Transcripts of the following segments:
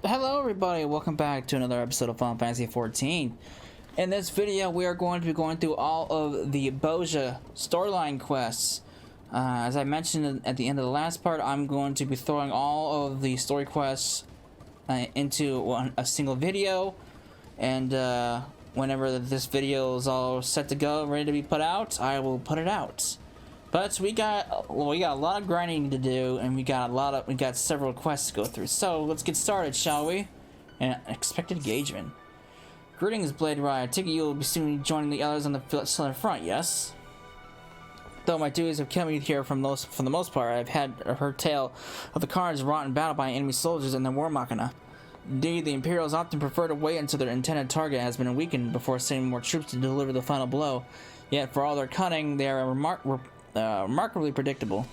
Hello everybody, welcome back to another episode of Final Fantasy XIV. In this video we are going to be going through all of the Bozja storyline quests. As I mentioned at the end of the last part, I'm going to be throwing all of the story quests into a single video, and whenever this video is all set to go, ready to be put out, I will put it out. But we got a lot of grinding to do, and we got several quests to go through. So let's get started, shall we? And expected engagement. Greetings, Blade Rider. I take it you will be soon joining the others on the Southern Front, yes? Though my duties have kept me here for the most part, I've heard tale of the carnage wrought in battle by enemy soldiers and their war machina. Indeed, the Imperials often prefer to wait until their intended target has been weakened before sending more troops to deliver the final blow. Yet, for all their cunning, they are remarkably predictable.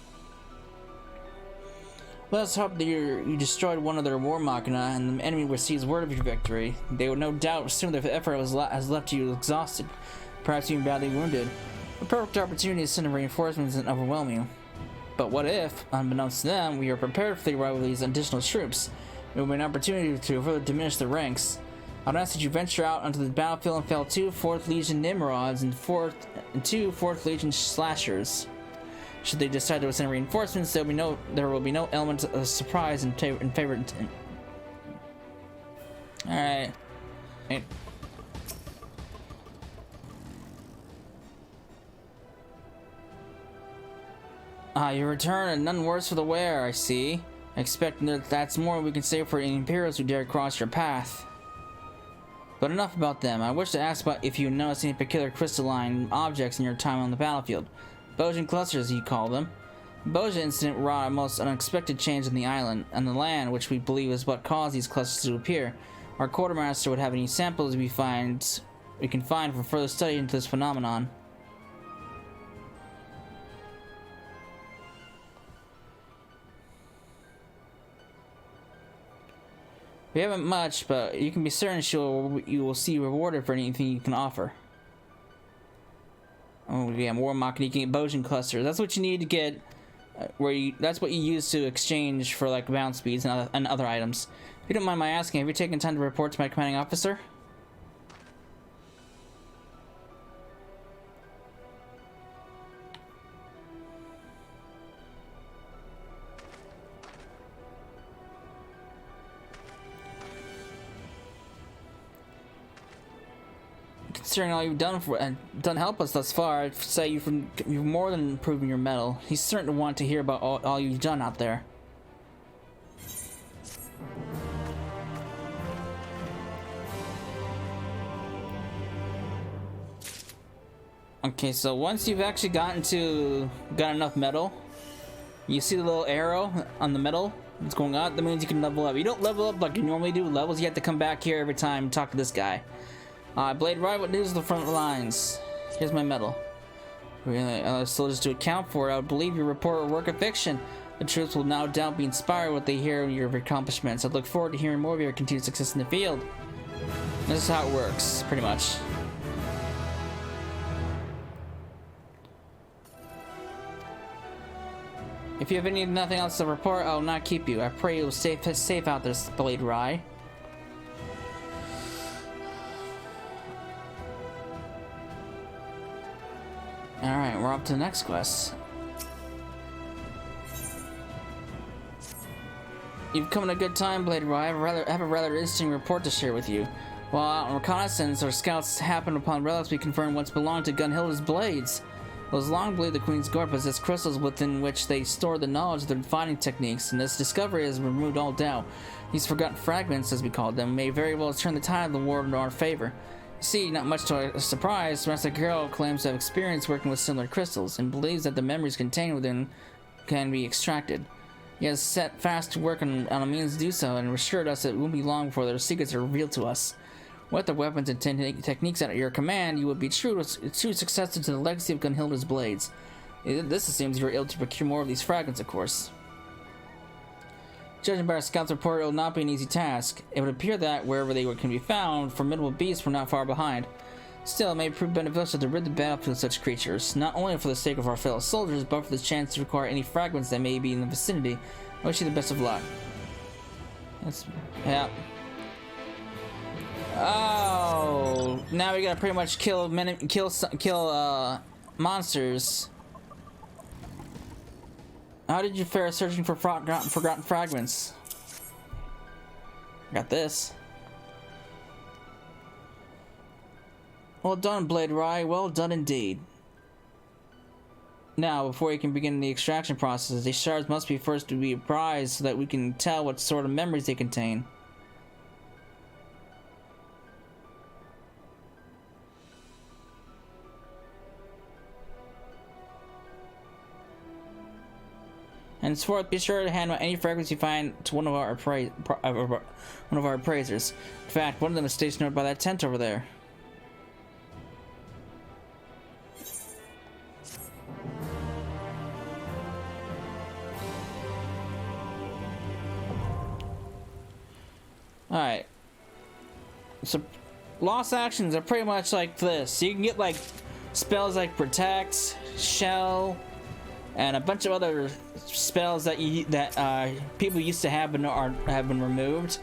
Let's hope that you destroyed one of their war machina and the enemy receives word of your victory. They would no doubt assume their effort has left you exhausted, perhaps even badly wounded. A perfect opportunity to send reinforcements and overwhelm you. But what if, unbeknownst to them, we are prepared for the arrival of these additional troops? It will be an opportunity to further diminish the ranks. I'd ask that you venture out onto the battlefield and fell 2 4th Legion Nimrods and 2 4th Legion Slashers. Should they decide to send reinforcements, there will be no element of surprise in favor. Alright. You return and none worse for the wear, I see. I expect that's more we can say for any Imperials who dare cross your path. But enough about them. I wish to ask about if you noticed any peculiar crystalline objects in your time on the battlefield. Bozjan clusters, you call them. The Bozja incident wrought a most unexpected change in the island and the land, which we believe is what caused these clusters to appear. Our quartermaster would have any samples we can find for further study into this phenomenon. We haven't much, but you can be certain you will see rewarded for anything you can offer. Oh yeah, war machina, you can get Bozjan clusters. That's what you need to get. That's what you use to exchange for like bounce speeds and other items. If you don't mind my asking, have you taken time to report to my commanding officer? Considering all you've done help us thus far, I'd say you've more than proven your mettle. He's certain to want to hear about all you've done out there. Okay, so once you've actually got enough metal, you see the little arrow on the metal that's going out. That means you can level up. You don't level up like you normally do. Levels, you have to come back here every time and talk to this guy. Blade Rider, what news of the front lines? Here's my medal. Really, other soldiers to account for it, I would believe your report or work of fiction. The troops will no doubt be inspired by what they hear of your accomplishments. I look forward to hearing more of your continued success in the field. This is how it works, pretty much. If you have nothing else to report, I will not keep you. I pray you will stay safe out there, Blade Rider. Alright, we're up to the next quest. You've come at a good time, Blade Rider. I have a rather interesting report to share with you. While out on reconnaissance, our scouts happened upon relics we confirmed once belonged to Gunhilda's blades. It was long believed the Queen's Guard possessed crystals within which they stored the knowledge of their fighting techniques, and this discovery has removed all doubt. These forgotten fragments, as we called them, may very well turn the tide of the war in our favor. See, not much to our surprise, Master Girl claims to have experience working with similar crystals and believes that the memories contained within can be extracted. He has set fast to work on a means to do so and assured us it won't be long before their secrets are revealed to us. With the weapons and techniques at your command, you would be true successor to the legacy of Gunhilda's blades. This assumes you are able to procure more of these fragments, of course. Judging by our scout's report, it will not be an easy task. It would appear that, wherever they can be found, formidable beasts were not far behind. Still, it may prove beneficial to rid the battlefield of such creatures, not only for the sake of our fellow soldiers, but for the chance to acquire any fragments that may be in the vicinity. I wish you the best of luck. That's, yeah. Oh, now we gotta pretty much kill monsters. How did you fare searching for forgotten fragments? Got this. Well done, Blade Rye. Well done indeed. Now, before you can begin the extraction process, these shards must be first to be prized so that we can tell what sort of memories they contain. Henceforth, be sure to hand out any fragments you find to one of our appraisers. In fact, one of them is stationed over by that tent over there. Alright. So, lost actions are pretty much like this. You can get like spells like Protect, Shell, and a bunch of other spells that people used to have but have been removed.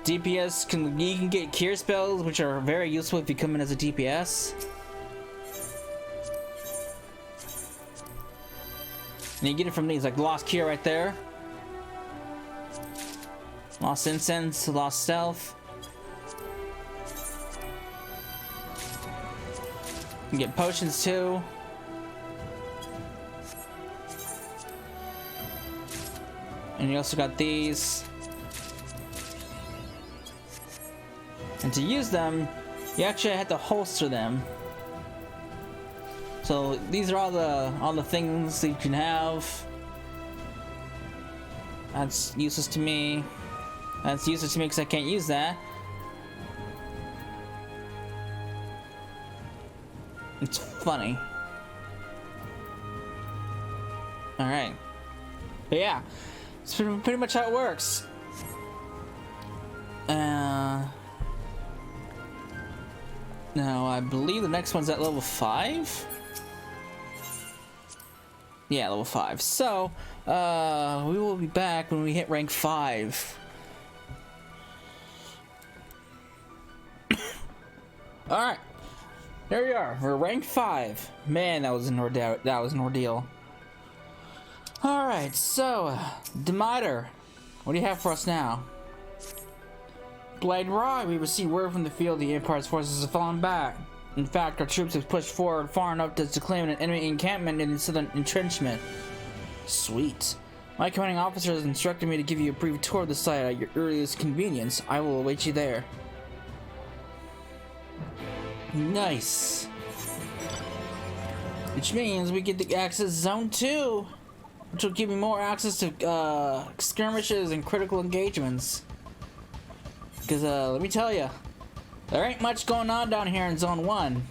DPS you can get cure spells, which are very useful if you come in as a DPS. And you get it from these, like Lost Cure right there. Lost Incense, Lost Stealth. You can get potions too. And you also got these. And to use them, you actually have to holster them. So these are all the things that you can have. That's useless to me. That's useless to me because I can't use that. It's funny. Alright. But yeah, it's pretty much how it works. Now, I believe the next one's at level 5? Yeah, level 5. So, we will be back when we hit rank 5. Alright. There we are. We're rank 5. Man, that was an ordeal. Alright, so, Demeter, what do you have for us now? Blade Rye, we received word from the field the Empire's forces have fallen back. In fact, our troops have pushed forward far enough to claim an enemy encampment in the southern entrenchment. Sweet. My commanding officer has instructed me to give you a brief tour of the site at your earliest convenience. I will await you there. Nice. Which means we get to access Zone 2, which will give me more access to skirmishes and critical engagements. Because let me tell you, there ain't much going on down here in Zone 1.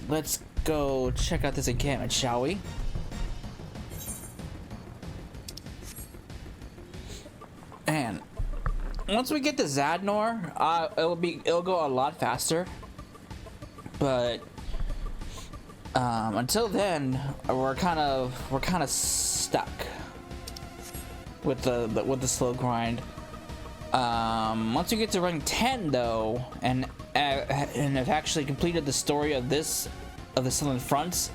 Let's go check out this encampment, shall we? And once we get to Zadnor, it'll go a lot faster. But until then, we're kind of stuck with the slow grind. Once we get to rank 10 though, and have actually completed the story of the Southern Front,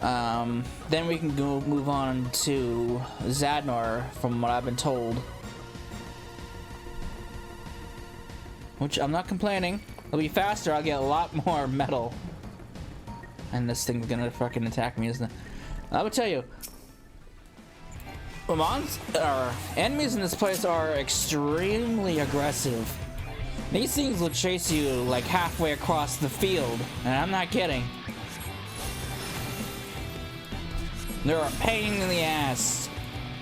then we can move on to Zadnor, from what I've been told. Which I'm not complaining. It'll be faster. I'll get a lot more metal. And this thing's gonna fucking attack me, isn't it? I will tell you, enemies in this place are extremely aggressive. These things will chase you like halfway across the field, and I'm not kidding. They're a pain in the ass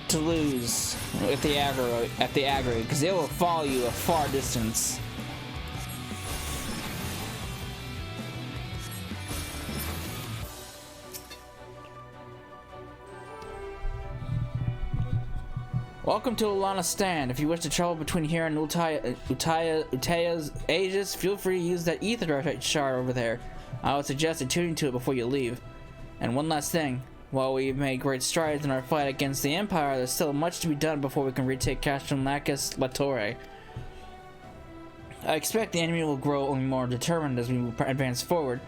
to lose at the aggro, because they will follow you a far distance. Welcome to Alana Stand. If you wish to travel between here and Utaya's Aegis, feel free to use that ether shard over there. I would suggest attuning to it before you leave. And one last thing, While we made great strides in our fight against the Empire, there's still much to be done before we can retake Castrum Lacus La Torre. I expect the enemy will grow only more determined as we advance forward,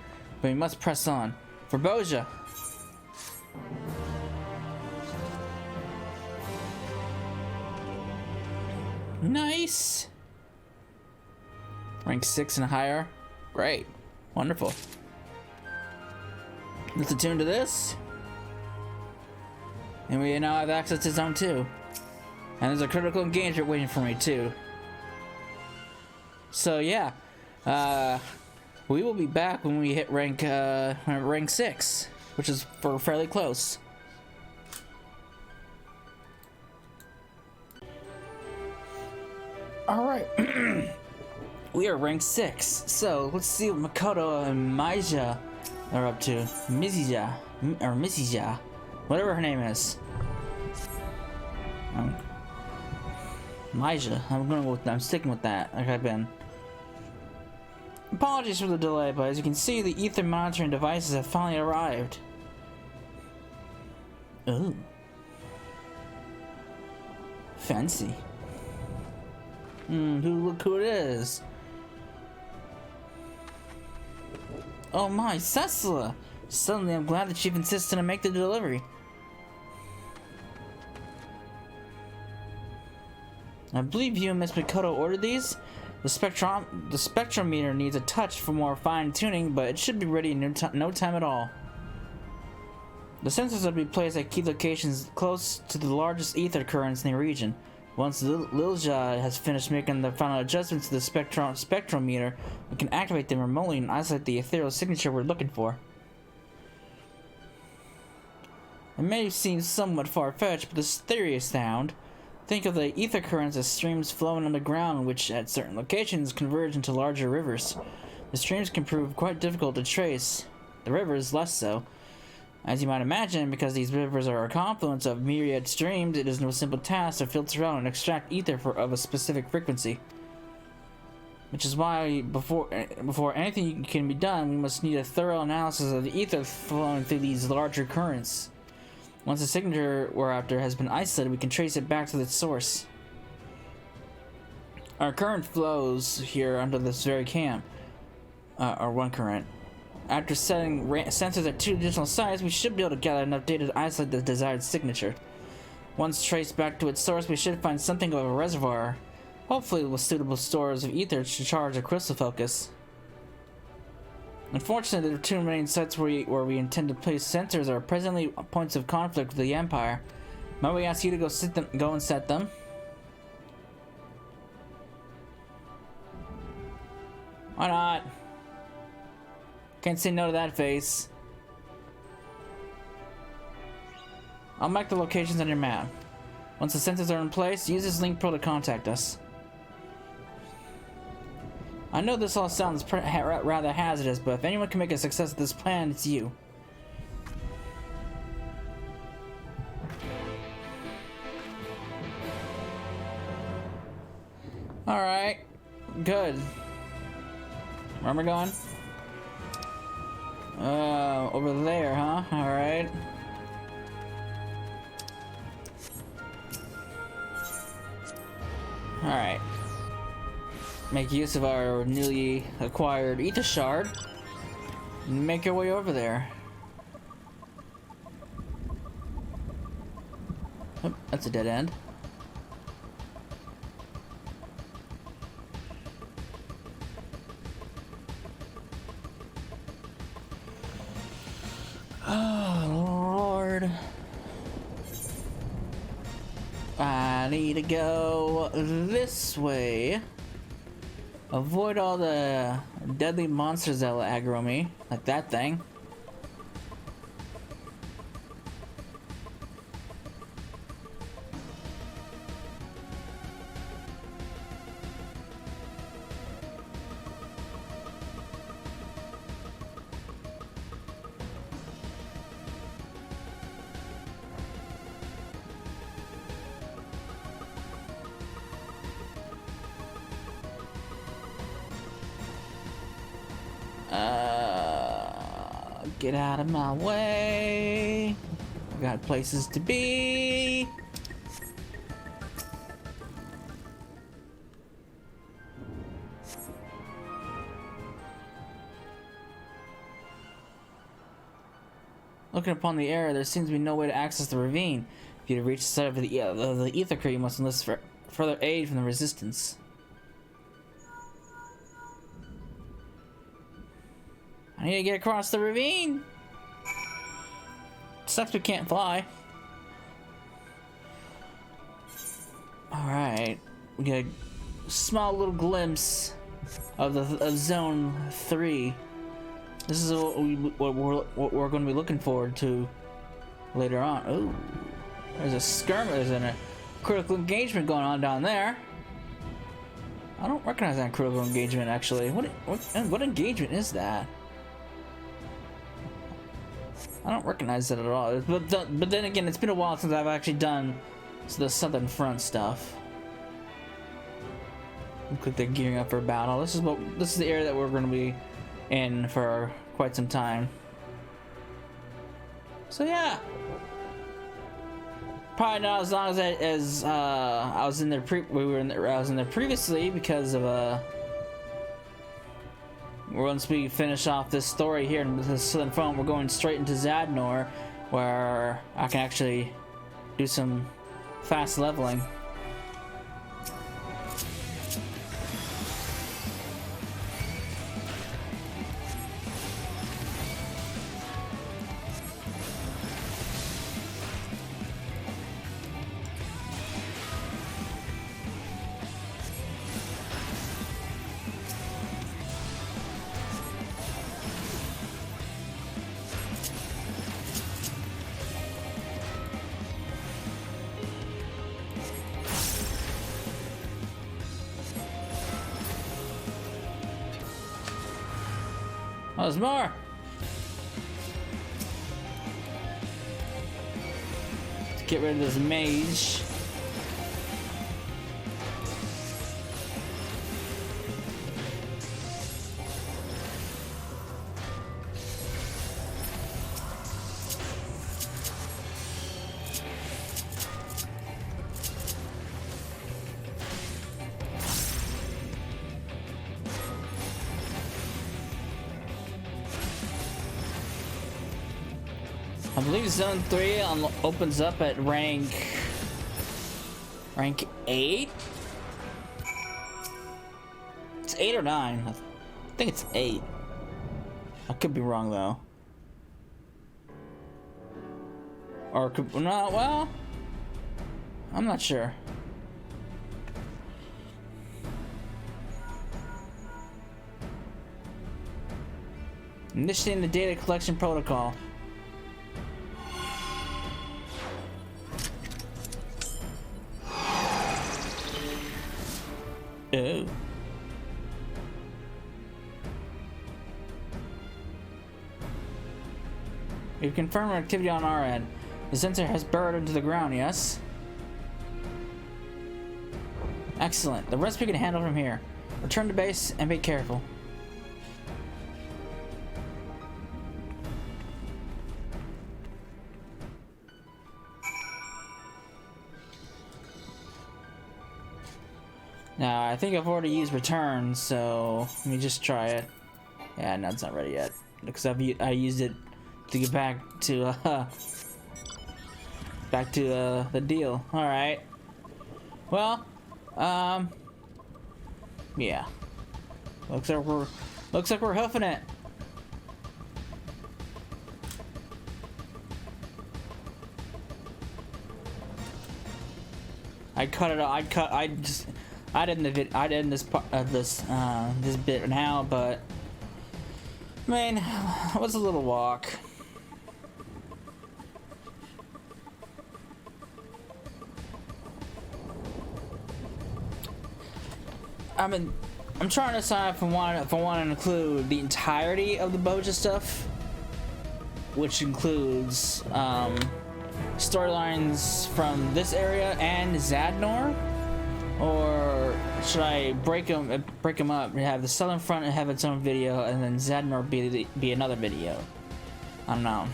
but we must press on. For Bozja! Nice! Rank 6 and higher. Great. Wonderful. Let's attune to this. And we now have access to Zone 2. And there's a critical engagement waiting for me too. So yeah. We will be back when we hit rank 6, which is fairly close. Alright. We are rank 6. So let's see what Makoto and Maija are up to. Mizija. Whatever her name is. Maija. I'm sticking with that. Like I've been. Apologies for the delay, but as you can see, the ether monitoring devices have finally arrived. Ooh. Fancy. Look who it is. Oh my, Cecila! Suddenly I'm glad that you've insisted on make the delivery. I believe you and Miss Makoto ordered these. The spectrometer needs a touch for more fine tuning, but it should be ready in no time at all. The sensors will be placed at key locations close to the largest ether currents in the region. Once Lilja has finished making the final adjustments to the spectrometer, we can activate them remotely and isolate the ethereal signature we're looking for. It may seem somewhat far-fetched, but this theory is sound. Think of the ether currents as streams flowing underground, which at certain locations converge into larger rivers. The streams can prove quite difficult to trace. The rivers less so. As you might imagine, because these rivers are a confluence of myriad streams, it is no simple task to filter out and extract ether of a specific frequency. Which is why, before anything can be done, we must need a thorough analysis of the ether flowing through these larger currents. Once the signature we're after has been isolated, we can trace it back to its source. Our current flows here under this very camp are one current. After setting sensors at 2 additional sites, we should be able to gather enough data to isolate the desired signature. Once traced back to its source, we should find something of a reservoir, hopefully with suitable stores of ether to charge a crystal focus. Unfortunately, the 2 remaining sites where we intend to place sensors are presently points of conflict with the Empire. Might we ask you to go and set them? Why not? Can't say no to that face. I'll mark the locations on your map. Once the sensors are in place, use this link pro to contact us. I know this all sounds rather hazardous, but if anyone can make a success of this plan, it's you. Alright. Good. Where am I going? Over there, huh? Alright. Alright. Make use of our newly acquired ether shard and make our way over there. Oh, that's a dead end. Oh, Lord. I need to go this way. Avoid all the deadly monsters that will aggro me, like that thing. Get out of my way. I got places to be. Looking upon the area, there seems to be no way to access the ravine. If you to reach the side of the ether crate, you must enlist for further aid from the resistance. I need to get across the ravine. Sucks we can't fly. Alright. We get a small little glimpse of Zone 3. This is what we're going to be looking forward to later on. Ooh. There's a skirmish and a critical engagement going on down there. I don't recognize that critical engagement, actually. What engagement is that? I don't recognize that at all. But then again, it's been a while since I've actually done the Southern Front stuff. Look like they're gearing up for battle. This is the area that we're going to be in for quite some time. So yeah, probably not as long as I was in there. I was in there previously because of once we finish off this story here in the Southern Front, we're going straight into Zadnor, where I can actually do some fast leveling. Oh, there's more. Let's get rid of this mage. I believe Zone 3 opens up at rank 8? It's 8 or 9. I think it's 8. I could be wrong though. Or could no, well, I'm not sure. Initiating the data collection protocol. Oh. We've confirmed activity on our end. The sensor has burrowed into the ground, yes? Excellent. The rest we can handle from here. Return to base and be careful. Now, I think I've already used return, so let me just try it. Yeah, no, it's not ready yet because I used it to get back to the deal. All right. Well, yeah. Looks like we're hoofing it. I'd end this part of this bit now, but I mean, it was a little walk. I mean, I'm trying to decide if I want to include the entirety of the Bozja stuff, which includes storylines from this area and Zadnor. Or should I break them up and have the Southern Front have its own video and then Zadnor be another video? I don't know.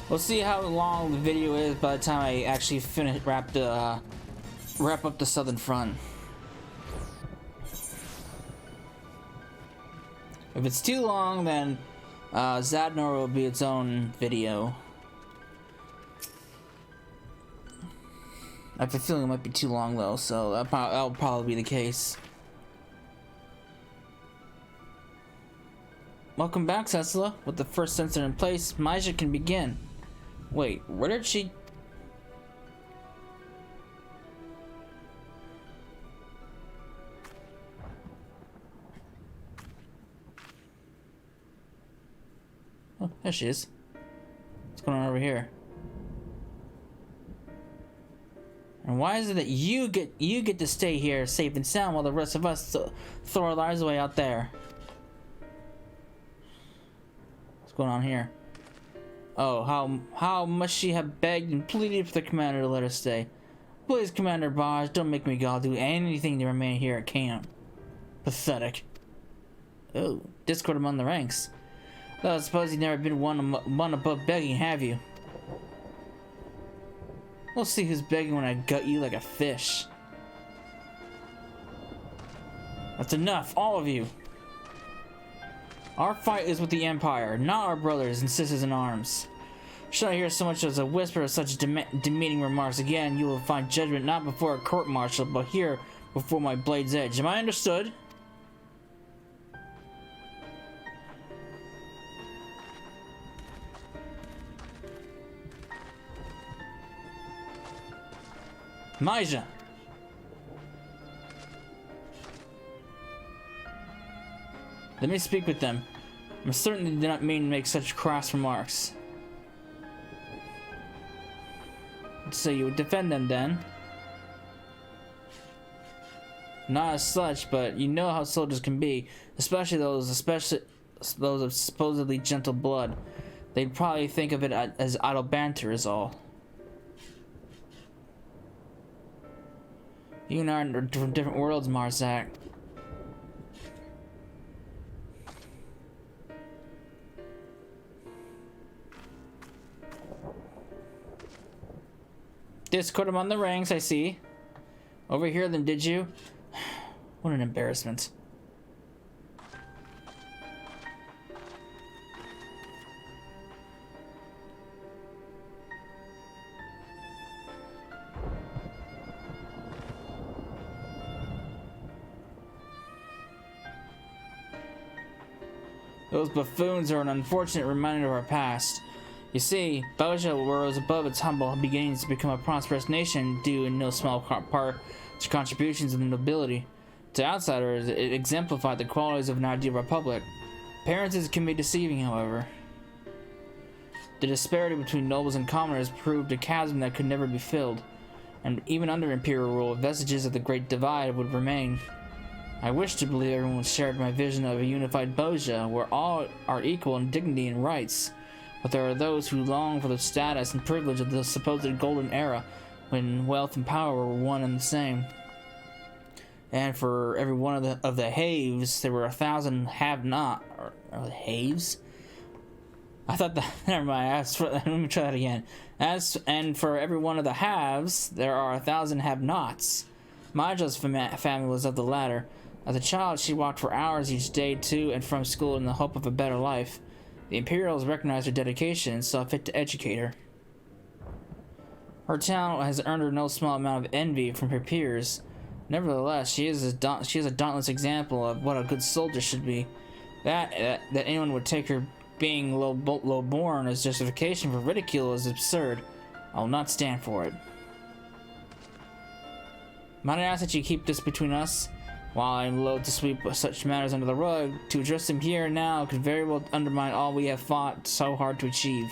We'll see how long the video is by the time I actually wrap up the Southern Front. If it's too long, then Zadnor will be its own video. I have a feeling it might be too long though, so that'll probably be the case. Welcome back, Cecila. With the first sensor in place, Maja can begin. Wait, where did she... Oh, there she is. What's going on over here? And why is it that you get to stay here safe and sound while the rest of us throw our lives away out there? What's going on here? Oh, how must she have begged and pleaded for the commander to let her stay? Please, Commander Bozja, don't make me go do anything to remain here at camp. Pathetic. Oh, discord among the ranks. Well, I suppose you've never been one above begging, have you? We'll see who's begging when I gut you like a fish. That's enough, all of you. Our fight is with the Empire, not our brothers and sisters in arms. Should I hear so much as a whisper of such demeaning remarks again, you will find judgment not before a court-martial, but here before my blade's edge. Am I understood? Maja! Let me speak with them. I'm certain they did not mean to make such crass remarks. So you would defend them then? Not as such, but you know how soldiers can be, especially those of supposedly gentle blood. They'd probably think of it as idle banter is all. You and I are from different worlds, Marzak. Discord among the ranks, I see. Overhear them, did you? What an embarrassment. Those buffoons are an unfortunate reminder of our past. You see, Bozja rose above its humble beginnings to become a prosperous nation due in no small part to contributions of the nobility. To outsiders, it exemplified the qualities of an ideal republic. Appearances can be deceiving, however. The disparity between nobles and commoners proved a chasm that could never be filled, and even under Imperial rule, vestiges of the Great Divide would remain. I wish to believe everyone shared my vision of a unified Bozja, where all are equal in dignity and rights. But there are those who long for the status and privilege of the supposed golden era, when wealth and power were one and the same. And for every one of the haves, there were 1,000 have-not. Or the haves? I thought that. Never mind. Let me try that again. And for every one of the haves, there are 1,000 have-nots. Maja's family was of the latter. As a child, she walked for hours each day to and from school in the hope of a better life. The Imperials recognized her dedication and saw fit to educate her. Her talent has earned her no small amount of envy from her peers. Nevertheless, she is a dauntless example of what a good soldier should be. That anyone would take her being low-born as justification for ridicule is absurd. I will not stand for it. Might I ask that you keep this between us? While I am loath to sweep such matters under the rug, to address them here and now could very well undermine all we have fought so hard to achieve.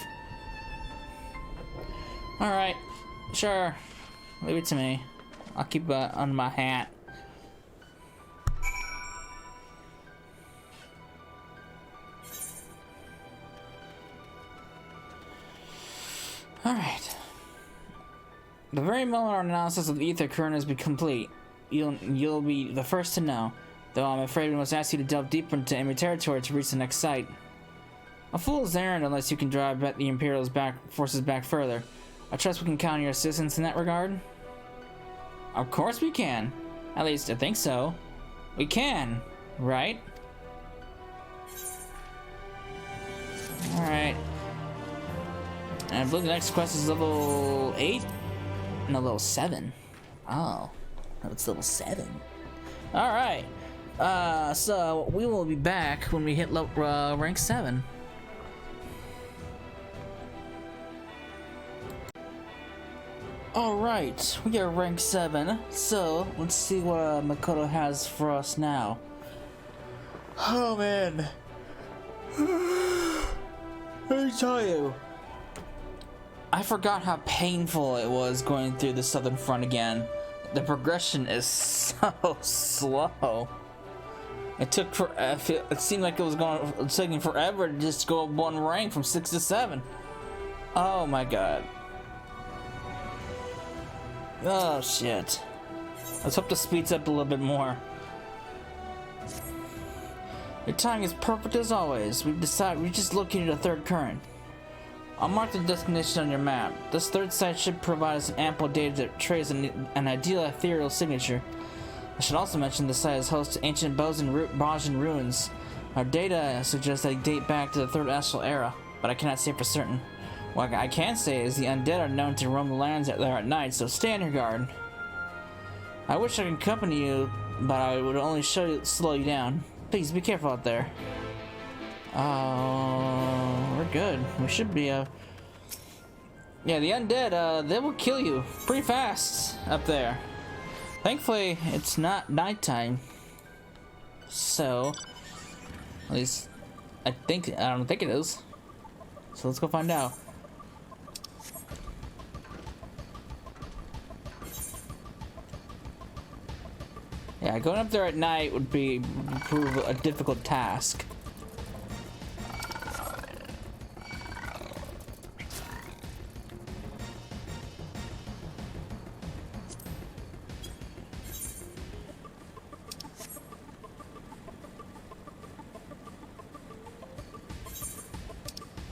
Alright, sure. Leave it to me. I'll keep it under my hat. Alright. The very moment our analysis of the ether current has been complete, you'll be the first to know, though I'm afraid we must ask you to delve deeper into enemy territory to reach the next site. A fool's errand unless you can drive the Imperials forces back further. I trust we can count on your assistance in that regard? Of course we can. At least I think so. We can, right? Alright. And I believe the next quest is level 8? No, level 7. Oh. No, it's level 7. Alright. So we will be back when we hit rank 7. Alright, we are rank 7, so let's see what Makoto has for us now. Oh man. Let me tell you. I forgot how painful it was going through the Southern Front again. The progression is so slow. It took it seemed like it was taking forever to just go up one rank from 6 to 7. Oh my god. Oh shit. Let's hope this speeds up a little bit more. Your timing is perfect as always. We just located a third current. I'll mark the destination on your map. This third site should provide us ample data that trace an ideal ethereal signature. I should also mention the site is host to ancient Bozjan ruins. Our data suggests they date back to the third astral era, but I cannot say for certain. What I can say is the undead are known to roam the lands there at night, so stay on your guard. I wish I could accompany you, but I would only slow you down. Please be careful out there. We're good. We should be, Yeah, the undead, they will kill you pretty fast up there. Thankfully, it's not nighttime. So, at least, I don't think it is. So let's go find out. Yeah, going up there at night would prove a difficult task.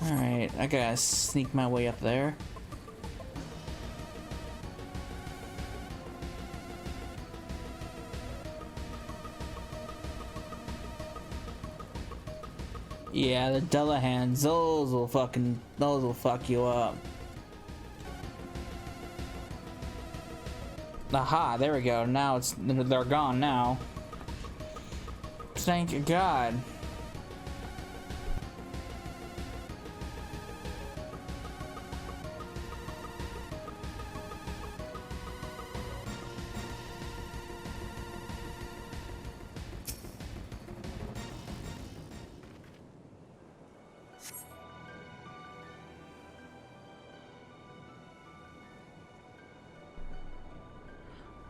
Alright, I gotta sneak my way up there. Yeah, the Delahans, those will fuck you up. Aha, there we go. Now they're gone now. Thank God.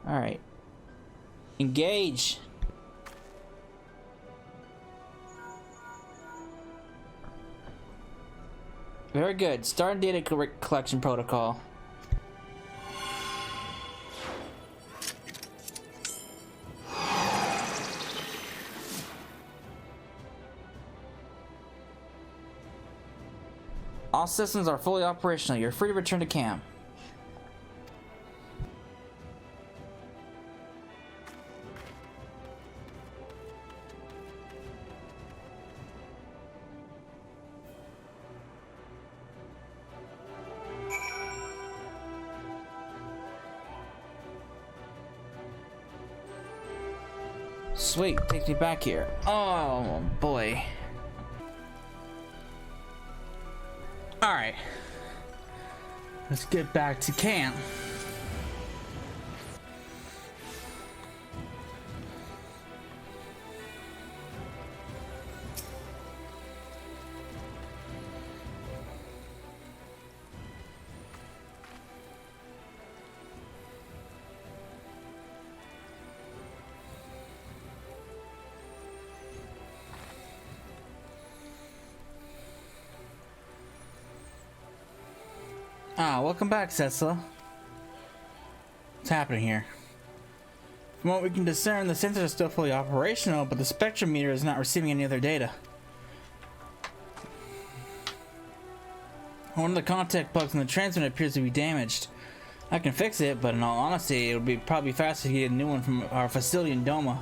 All right. Engage. Very good. Start data collection protocol. All systems are fully operational. You're free to return to camp. Sweet, takes me back here. Oh boy. Alright. Let's get back to camp. Welcome back, Setsa. What's happening here? From what we can discern, the sensors are still fully operational, but the spectrometer is not receiving any other data. One of the contact plugs in the transmitter appears to be damaged. I can fix it, but in all honesty, it would be probably faster to get a new one from our facility in Doma.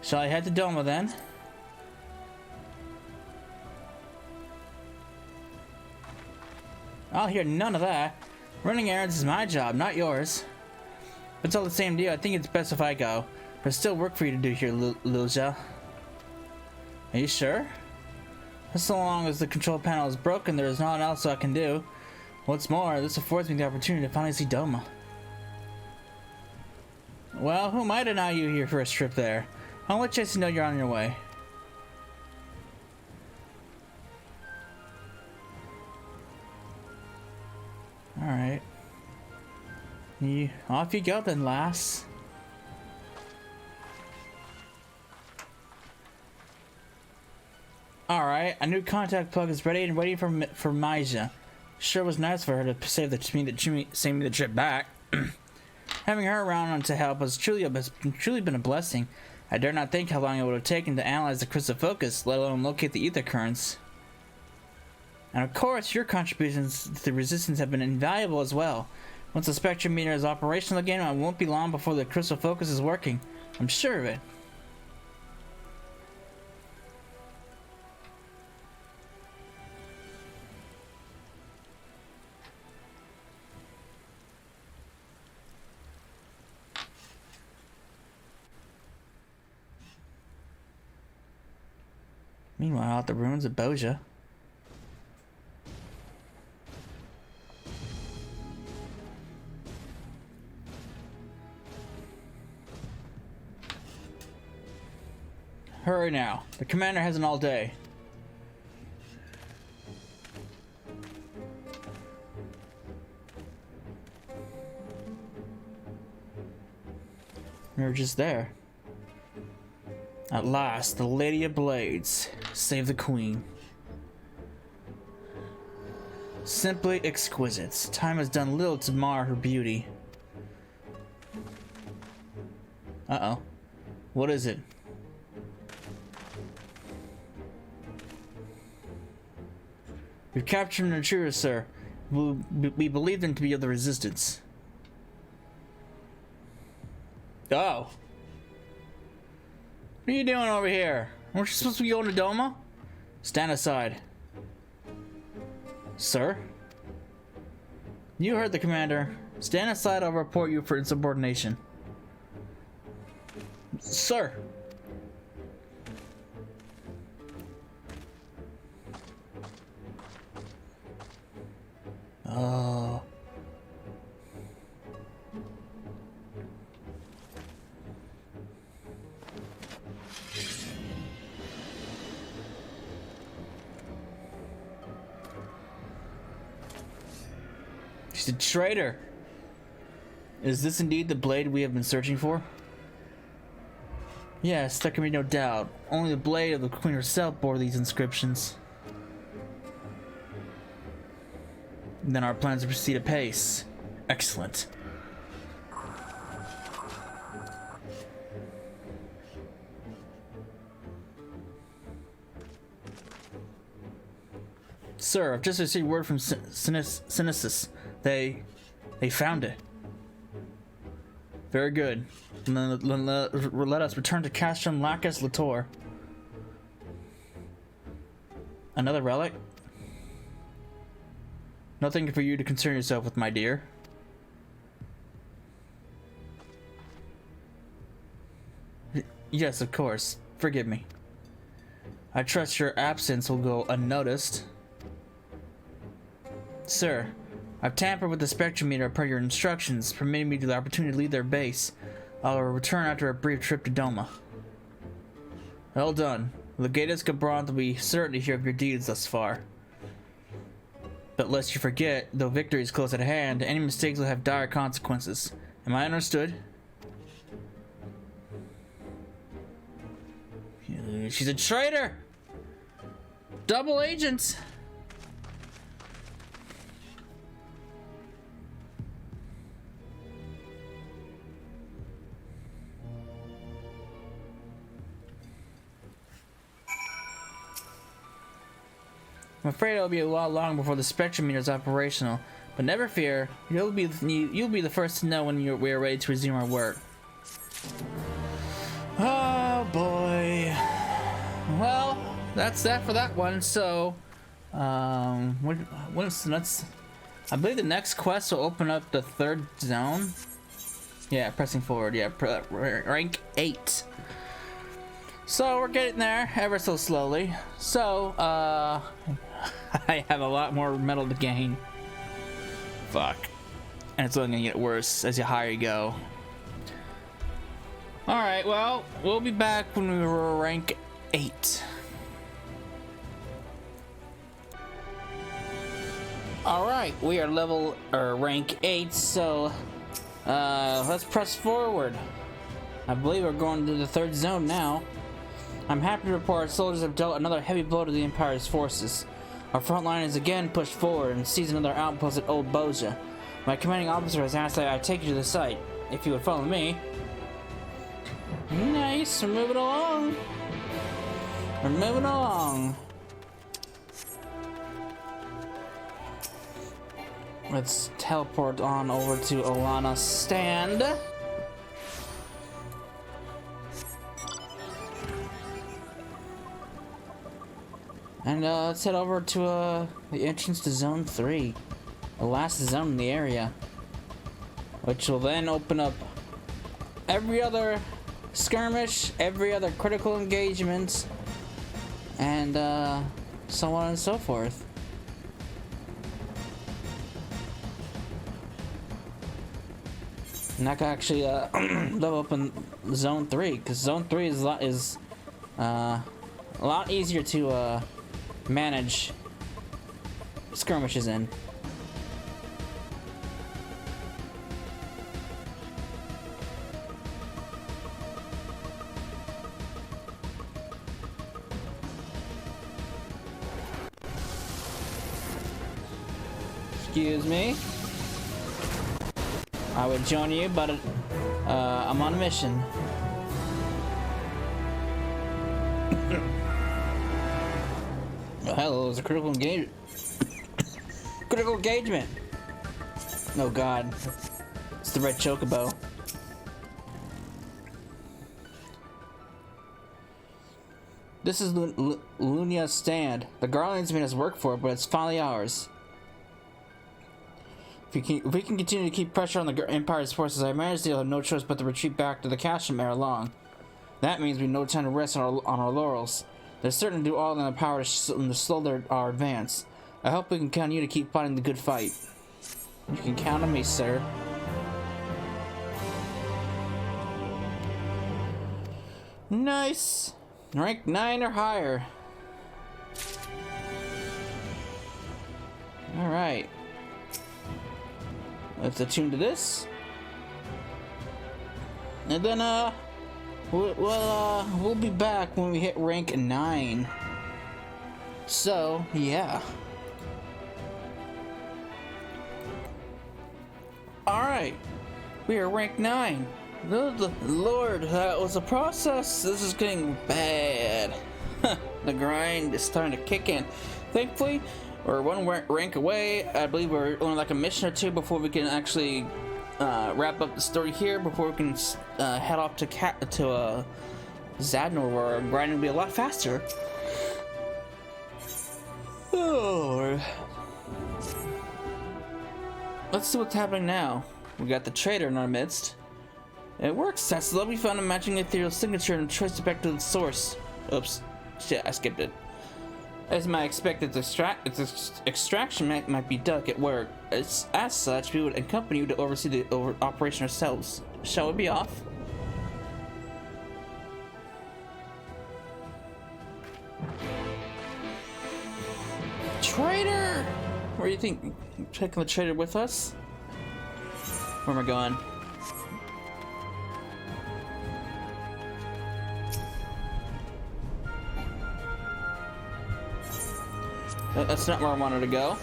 Shall I head to Doma then? I'll hear none of that. Running errands is my job, not yours. But it's all the same deal. I think it's best if I go. There's still work for you to do here, Bozja. Are you sure? So long as the control panel is broken, there is nothing else I can do. What's more, this affords me the opportunity to finally see Doma. Well, who am I to deny you here for a trip there? I'll let Jesse know you're on your way. Alright. Off you go then, lass. Alright, a new contact plug is ready and waiting for Maja. Sure was nice for her to save me the trip back. Having her around to help has truly been a blessing. I dare not think how long it would have taken to analyze the crystal focus, let alone locate the ether currents. And of course, your contributions to the resistance have been invaluable as well. Once the spectrometer is operational again, it won't be long before the crystal focus is working. I'm sure of it. Meanwhile, at the ruins of Bozja. Hurry now. The commander hasn't all day. You're just there. At last, the Lady of Blades. Save the Queen. Simply exquisite. Time has done little to mar her beauty. Uh-oh. What is it? We've captured an intruder, sir. We believe them to be of the Resistance. Oh. What are you doing over here? Weren't you supposed to be going to Doma? Stand aside. Sir? You heard the commander. Stand aside, I'll report you for insubordination. Sir! Oh. She's a traitor. Is this indeed the blade we have been searching for? Yes, there can be no doubt. Only the blade of the Queen herself bore these inscriptions. Then our plans to proceed apace. Excellent. Sir, I've just received word from Synesis. They found it. Very good. Let us return to Castrum Lacus Lator. Another relic? Nothing for you to concern yourself with, my dear. Yes, of course. Forgive me. I trust your absence will go unnoticed. Sir, I've tampered with the spectrometer per your instructions, permitting me the opportunity to leave their base. I'll return after a brief trip to Doma. Well done. Legatus Gabrant will be certain to hear of your deeds thus far. But lest you forget, though victory is close at hand, any mistakes will have dire consequences. Am I understood? She's a traitor! Double agent! I'm afraid it'll be a while long before the spectrometer is operational, but never fear, you'll be the first to know when we are ready to resume our work. Oh boy. Well, that's that for that one. So, let's. I believe the next quest will open up the 3rd zone. Yeah, pressing forward. Yeah, rank 8. So we're getting there ever so slowly. So, I have a lot more metal to gain. Fuck. And it's only gonna get worse as the higher you go. Alright, well, we'll be back when we were rank 8. Alright, we are rank 8, so let's press forward. I believe we're going to the 3rd zone now. I'm happy to report our soldiers have dealt another heavy blow to the Empire's forces. Our front line is again pushed forward and seized another outpost at Old Bozja. My commanding officer has asked that I take you to the site. If you would follow me. Nice, we're moving along. We're moving along. Let's teleport on over to Alana's stand. And let's head over to the entrance to Zone 3. The last zone in the area. Which will then open up every other skirmish, every other critical engagement, and so on and so forth. And I can actually level up in Zone 3, because Zone 3 is a lot easier to manage skirmishes in. Excuse me. I would join you, but I'm on a mission. Oh, hello, it's a critical engagement. Critical engagement. Oh God, it's the red chocobo. This is Lunia's stand. The Guardians made us work for it, but it's finally ours. If we can continue to keep pressure on the Empire's forces, I imagine they'll have no choice but to retreat back to the Castle ere long. That means we have no time to rest on our laurels. They're certain to do all in their power to slow our advance. I hope we can count on you to keep fighting the good fight. You can count on me, sir. Nice! Rank 9 or higher. Alright. Let's attune to this. And then, we'll be back when we hit rank 9. So, yeah. Alright. We are rank 9. Lord, that was a process. This is getting bad. The grind is starting to kick in. Thankfully, we're one rank away. I believe we're only like a mission or two before we can actually wrap up the story here. Before we can head off to Zadnor, where our grinding will be a lot faster. Oh, let's see what's happening now. We got the traitor in our midst. It works. That's lovely. Found a matching ethereal signature and traced it back to the source. Oops, shit, I skipped it. As might expect, its extraction might be delicate work. As such, we would accompany you to oversee the operation ourselves. Shall we be off? Traitor! Where do you think? Taking the traitor with us? Where am I going? That's not where I wanted to go.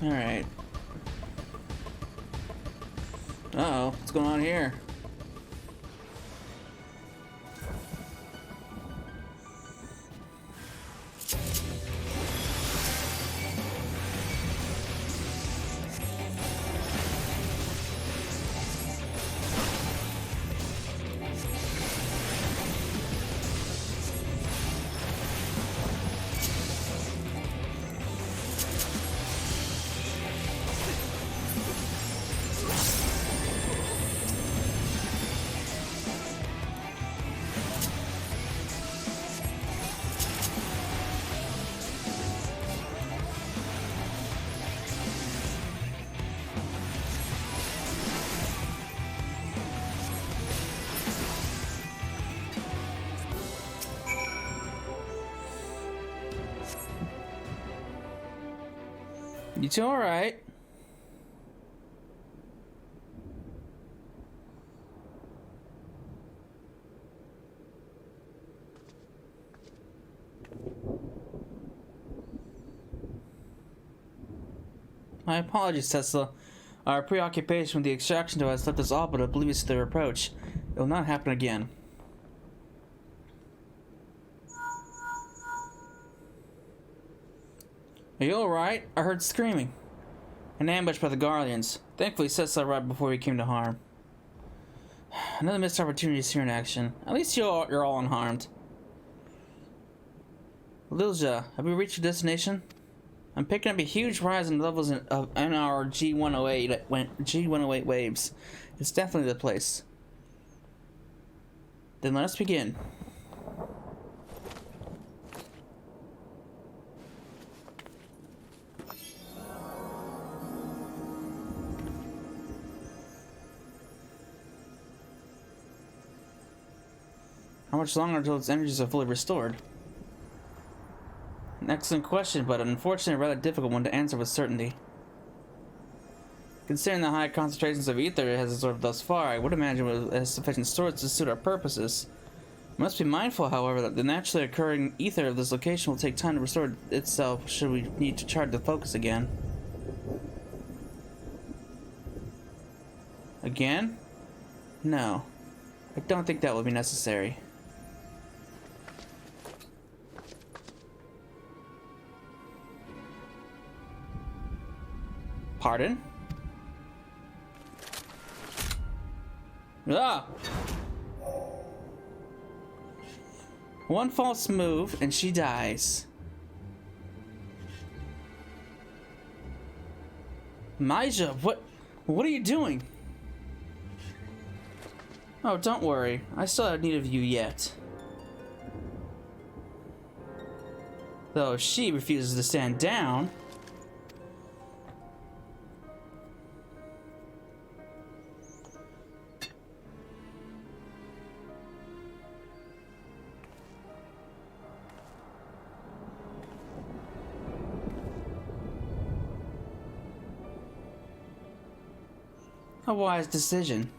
Alright. Uh-oh, what's going on here? You two alright? My apologies, Tesla. Our preoccupation with the extraction device left us all but oblivious to their approach. It will not happen again. Are you alright? I heard screaming. An ambush by the Guardians. Thankfully, Tesla arrived before we came to harm. Another missed opportunity is here in action. At least you're all unharmed. Bozja, have we reached your destination? I'm picking up a huge rise in levels in our G108 waves. It's definitely the place. Then let us begin. How much longer until its energies are fully restored? An excellent question, but unfortunately a rather difficult one to answer with certainty. Considering the high concentrations of ether it has absorbed thus far, I would imagine it has sufficient storage to suit our purposes. We must be mindful, however, that the naturally occurring ether of this location will take time to restore itself should we need to charge the focus again. Again? No. I don't think that will be necessary. Pardon? Ah! One false move and she dies. Maija, what are you doing? Oh, don't worry. I still have need of you yet. Though if she refuses to stand down. A wise decision.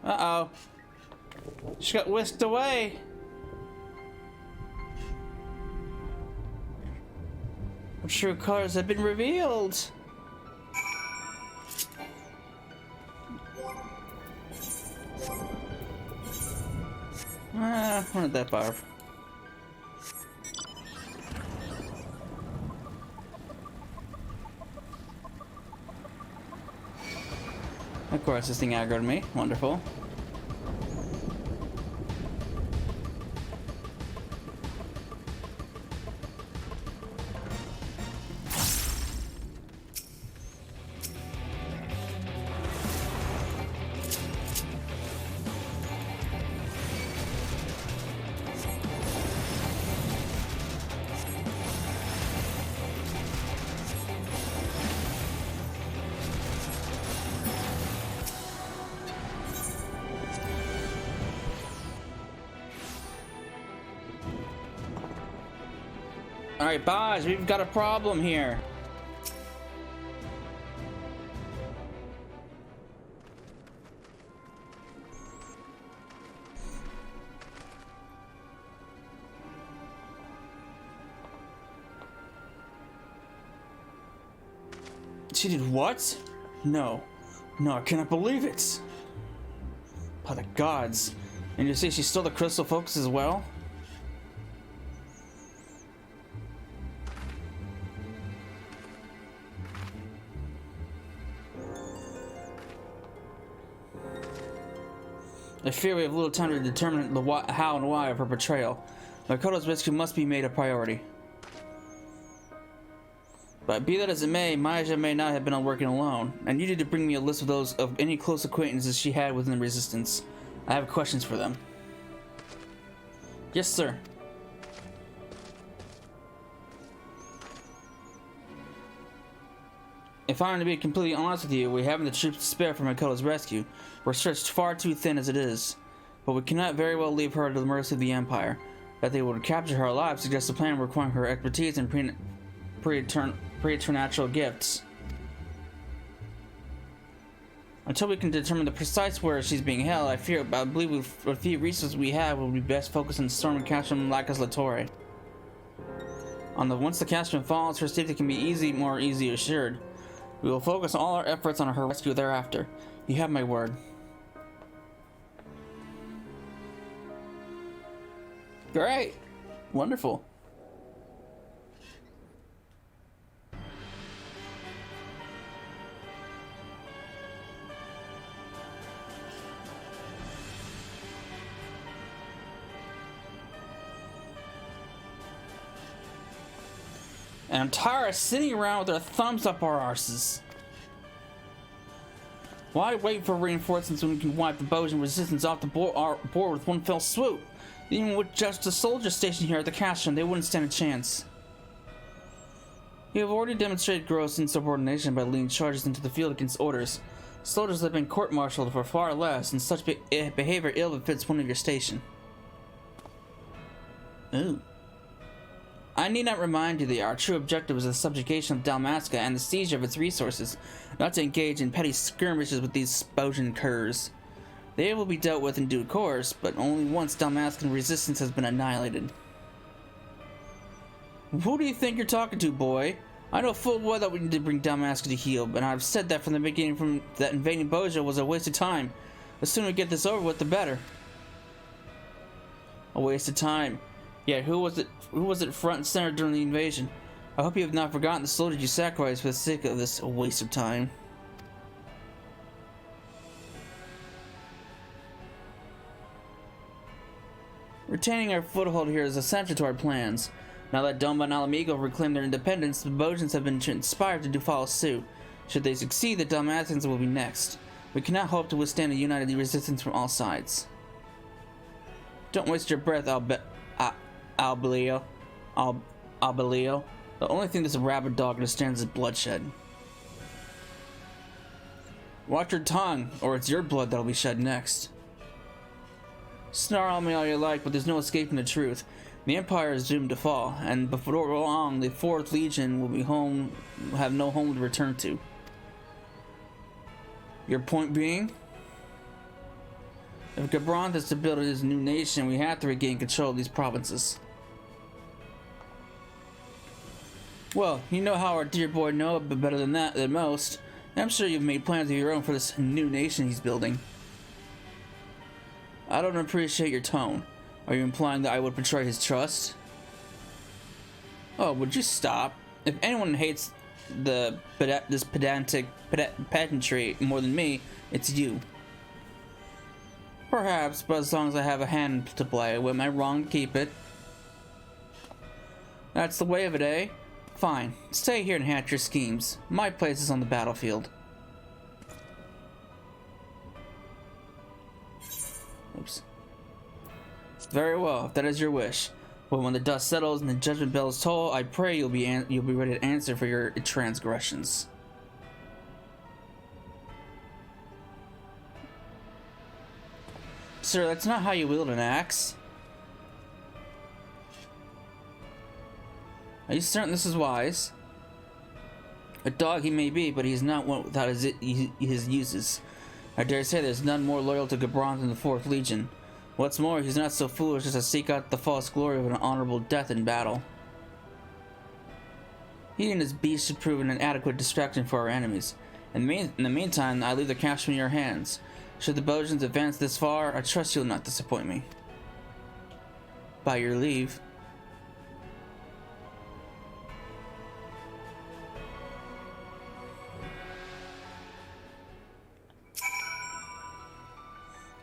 Uh-oh. She got whisked away. Her true colors have been revealed. We're not that far. Of course, this thing aggroed me. Wonderful. Alright, Bozja, we've got a problem here. She did what? No. No, I cannot believe it. By the gods. And you say she stole the crystal focus as well? I fear we have little time to determine the how and why of her betrayal. Makoto's rescue must be made a priority. But be that as it may, Maja may not have been working alone, and you need to bring me a list of those of any close acquaintances she had within the Resistance. I have questions for them. Yes, sir. If I'm to be completely honest with you, we haven't the troops to spare for Makoto's rescue. We're stretched far too thin as it is. But we cannot very well leave her to the mercy of the Empire. That they would capture her alive suggests a plan requiring her expertise and preternatural gifts. Until we can determine the precise where she's being held, I believe with a few resources we have, will be best focused on storming Castrum Lacus Latore. Once the Castrum falls, her safety can be more easily assured. We will focus all our efforts on her rescue thereafter. You have my word. Great. Wonderful. And I'm tired of sitting around with our thumbs up our arses. Why wait for reinforcements when we can wipe the Bozjan resistance off the board with one fell swoop? Even with just a soldier stationed here at the Castrum, they wouldn't stand a chance. You have already demonstrated gross insubordination by leading charges into the field against orders. Soldiers have been court-martialed for far less, and such behavior ill befits one of your station. Ooh. I need not remind you that our true objective is the subjugation of Dalmasca and the seizure of its resources, not to engage in petty skirmishes with these Bozjan curs. They will be dealt with in due course, but only once Dalmascan resistance has been annihilated. Who do you think you're talking to, boy? I know full well that we need to bring Dalmasca to heel, but I've said that from the beginning that invading Bozja was a waste of time. The sooner we get this over with, the better. A waste of time. Yet who was it front and center during the invasion? I hope you have not forgotten the soldiers you sacrificed for the sake of this waste of time. Retaining our foothold here is essential to our plans. Now that Doma and Alamigo reclaim their independence, the Bozjans have been inspired to follow suit. Should they succeed, the Dalmatians will be next. We cannot hope to withstand a united resistance from all sides. Don't waste your breath, Albelio. The only thing this rabid dog understands is bloodshed. Watch your tongue, or it's your blood that'll be shed next. Snarl me all you like, but there's no escaping the truth. The Empire is doomed to fall, and before long, the 4th Legion will have no home to return to. Your point being? If Gabranth is to build his new nation, we have to regain control of these provinces. Well, you know how our dear boy Noah, but better than most. I'm sure you've made plans of your own for this new nation he's building. I don't appreciate your tone. Are you implying that I would betray his trust? Oh, would you stop? If anyone hates this pedantic pedantry more than me, it's you. Perhaps, but as long as I have a hand to play, am I wrong to keep it? That's the way of it, eh? Fine. Stay here and hatch your schemes. My place is on the battlefield. Oops. Very well, if that is your wish. But when the dust settles and the judgment bells toll, I pray you'll be ready to answer for your transgressions. Sir, that's not how you wield an axe. Are you certain this is wise? A dog he may be, but he's not one without his uses. I dare say there's none more loyal to Gabranth than the 4th Legion. What's more, he's not so foolish as to seek out the false glory of an honorable death in battle. He and his beast should prove an adequate distraction for our enemies. In the meantime, I leave the capture in your hands. Should the Bozjans advance this far, I trust you'll not disappoint me. By your leave.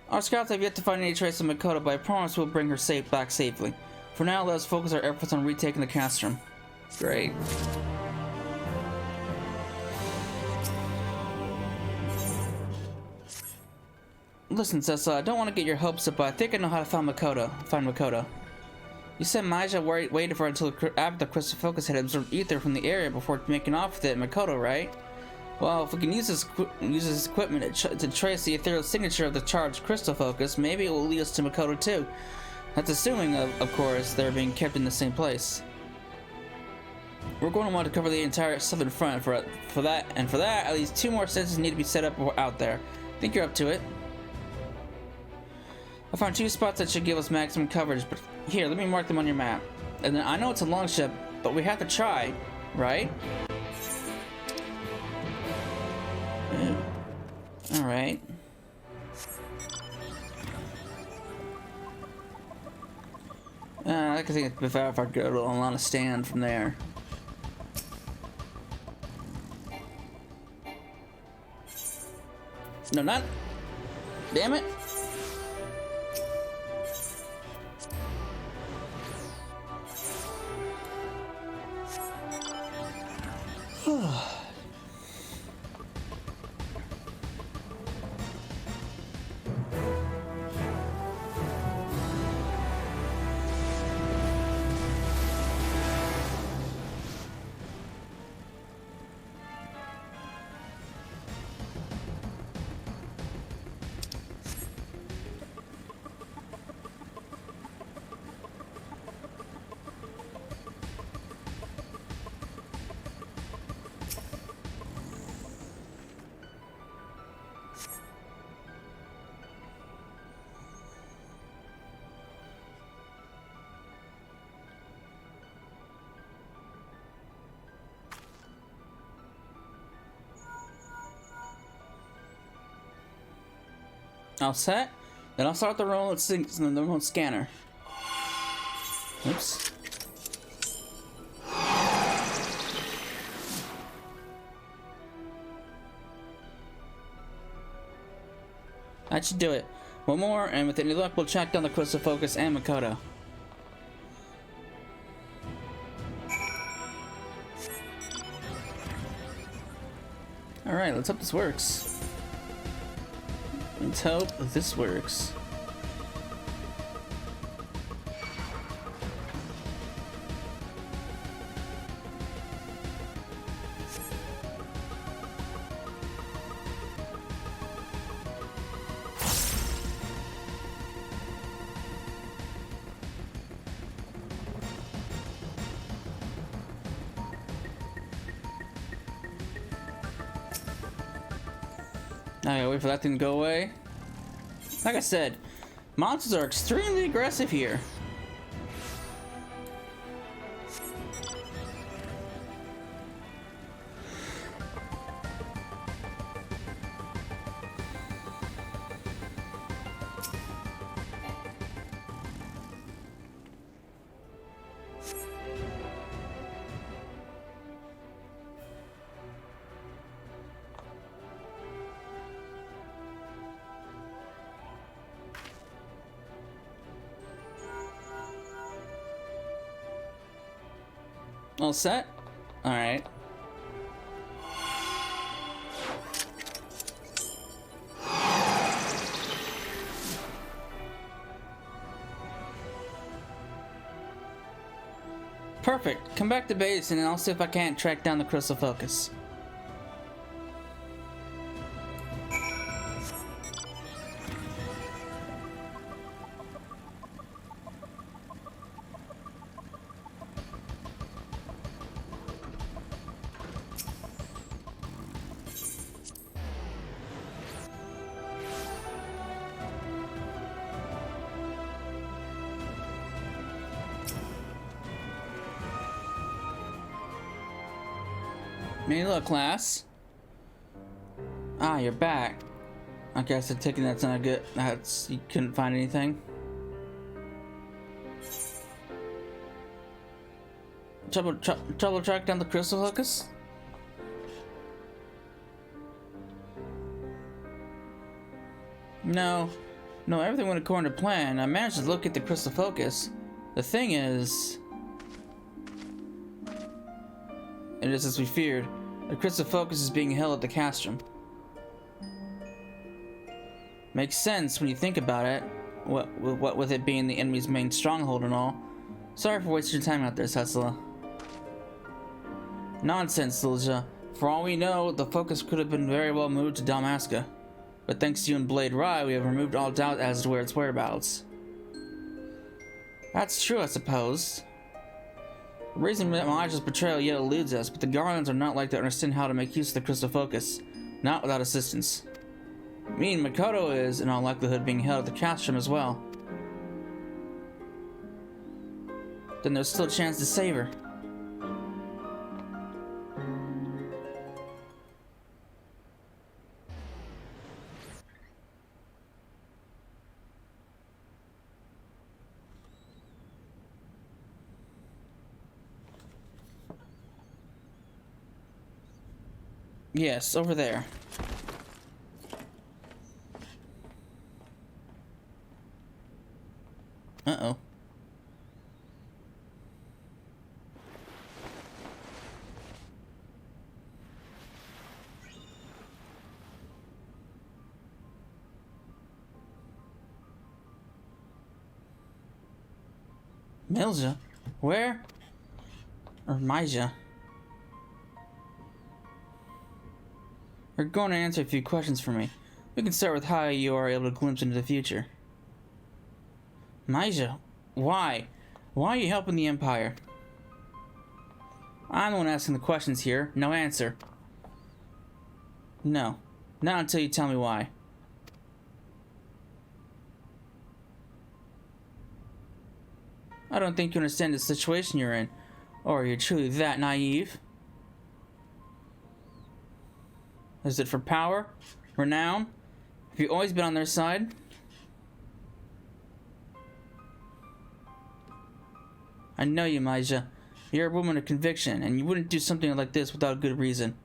Our scouts have yet to find any trace of Makoto, but I promise we'll bring her back safely. For now, let us focus our efforts on retaking the castrum. Great. Listen, Sessa, I don't want to get your hopes up, but I think I know how to find Makoto. You said Maija waited for until after the crystal focus had absorbed ether from the area before making off with it at Makoto, right? Well, if we can use this equipment to trace the ethereal signature of the charged crystal focus, maybe it will lead us to Makoto too. That's assuming, of course, they're being kept in the same place. We're going to want to cover the entire southern front for that, and for that, at least 2 more sensors need to be set up out there. Think you're up to it? I found 2 spots that should give us maximum coverage, but here, let me mark them on your map. And then I know it's a long shot, but we have to try, right? Alright. I can think if I go on a stand from there. No, not. Damn it. All set. Then I'll start the remote scanner. Oops. That should do it. One more, and with any luck, we'll track down the crystal focus and Makoto. Alright, let's hope this works. Let's hope this works. Now I gotta wait for that thing to go away. Like I said, monsters are extremely aggressive here. All set? Alright. Perfect. Come back to base and I'll see if I can't track down the crystal focus. Hey, look, class. Ah, you're back. I guess I'm taking that's not good. That's you couldn't find anything. Trouble track down the crystal hookus? No, everything went according to plan. I managed to locate the crystal focus. The thing is, it is as we feared. The crystal focus is being held at the castrum. Makes sense when you think about it. What with it being the enemy's main stronghold and all. Sorry for wasting your time out there, Cecila. Nonsense, Bozja. For all we know, the focus could have been very well moved to Dalmasca. But thanks to you and Blade Rye, we have removed all doubt as to where its whereabouts. That's true, I suppose. The reason that Elijah's betrayal yet eludes us, but the Guardians are not likely to understand how to make use of the crystal focus. Not without assistance. Me and Makoto is, in all likelihood, being held at the castrum as well. Then there's still a chance to save her. Yes, over there. Uh-oh. Milja? Where? Or Maija? You're going to answer a few questions for me. We can start with how you are able to glimpse into the future. Maija, why? Why are you helping the Empire? I'm the one asking the questions here. No answer. No. Not until you tell me why. I don't think you understand the situation you're in. Or are you truly that naive? Is it for power? Renown? Have you always been on their side? I know you, Maija. You're a woman of conviction, and you wouldn't do something like this without good reason.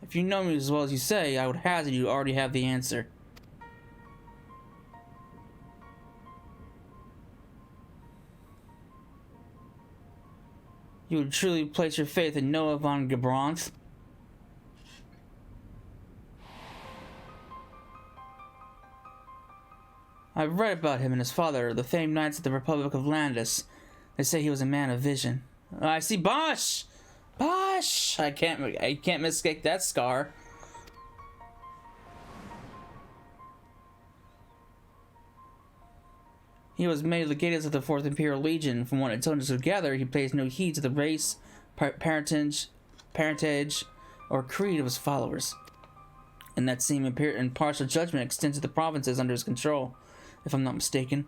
If you know me as well as you say, I would hazard you already have the answer. You would truly place your faith in Noah von Gebranth? I've read about him and his father, the famed knights of the Republic of Landis. They say he was a man of vision. I see Bosch! Bosch! I can't mistake that scar. He was made legatus of the 4th Imperial Legion. From what intelligence could gather, he pays no heed to the race, parentage, or creed of his followers. And that same impartial judgment extends to the provinces under his control. If I'm not mistaken,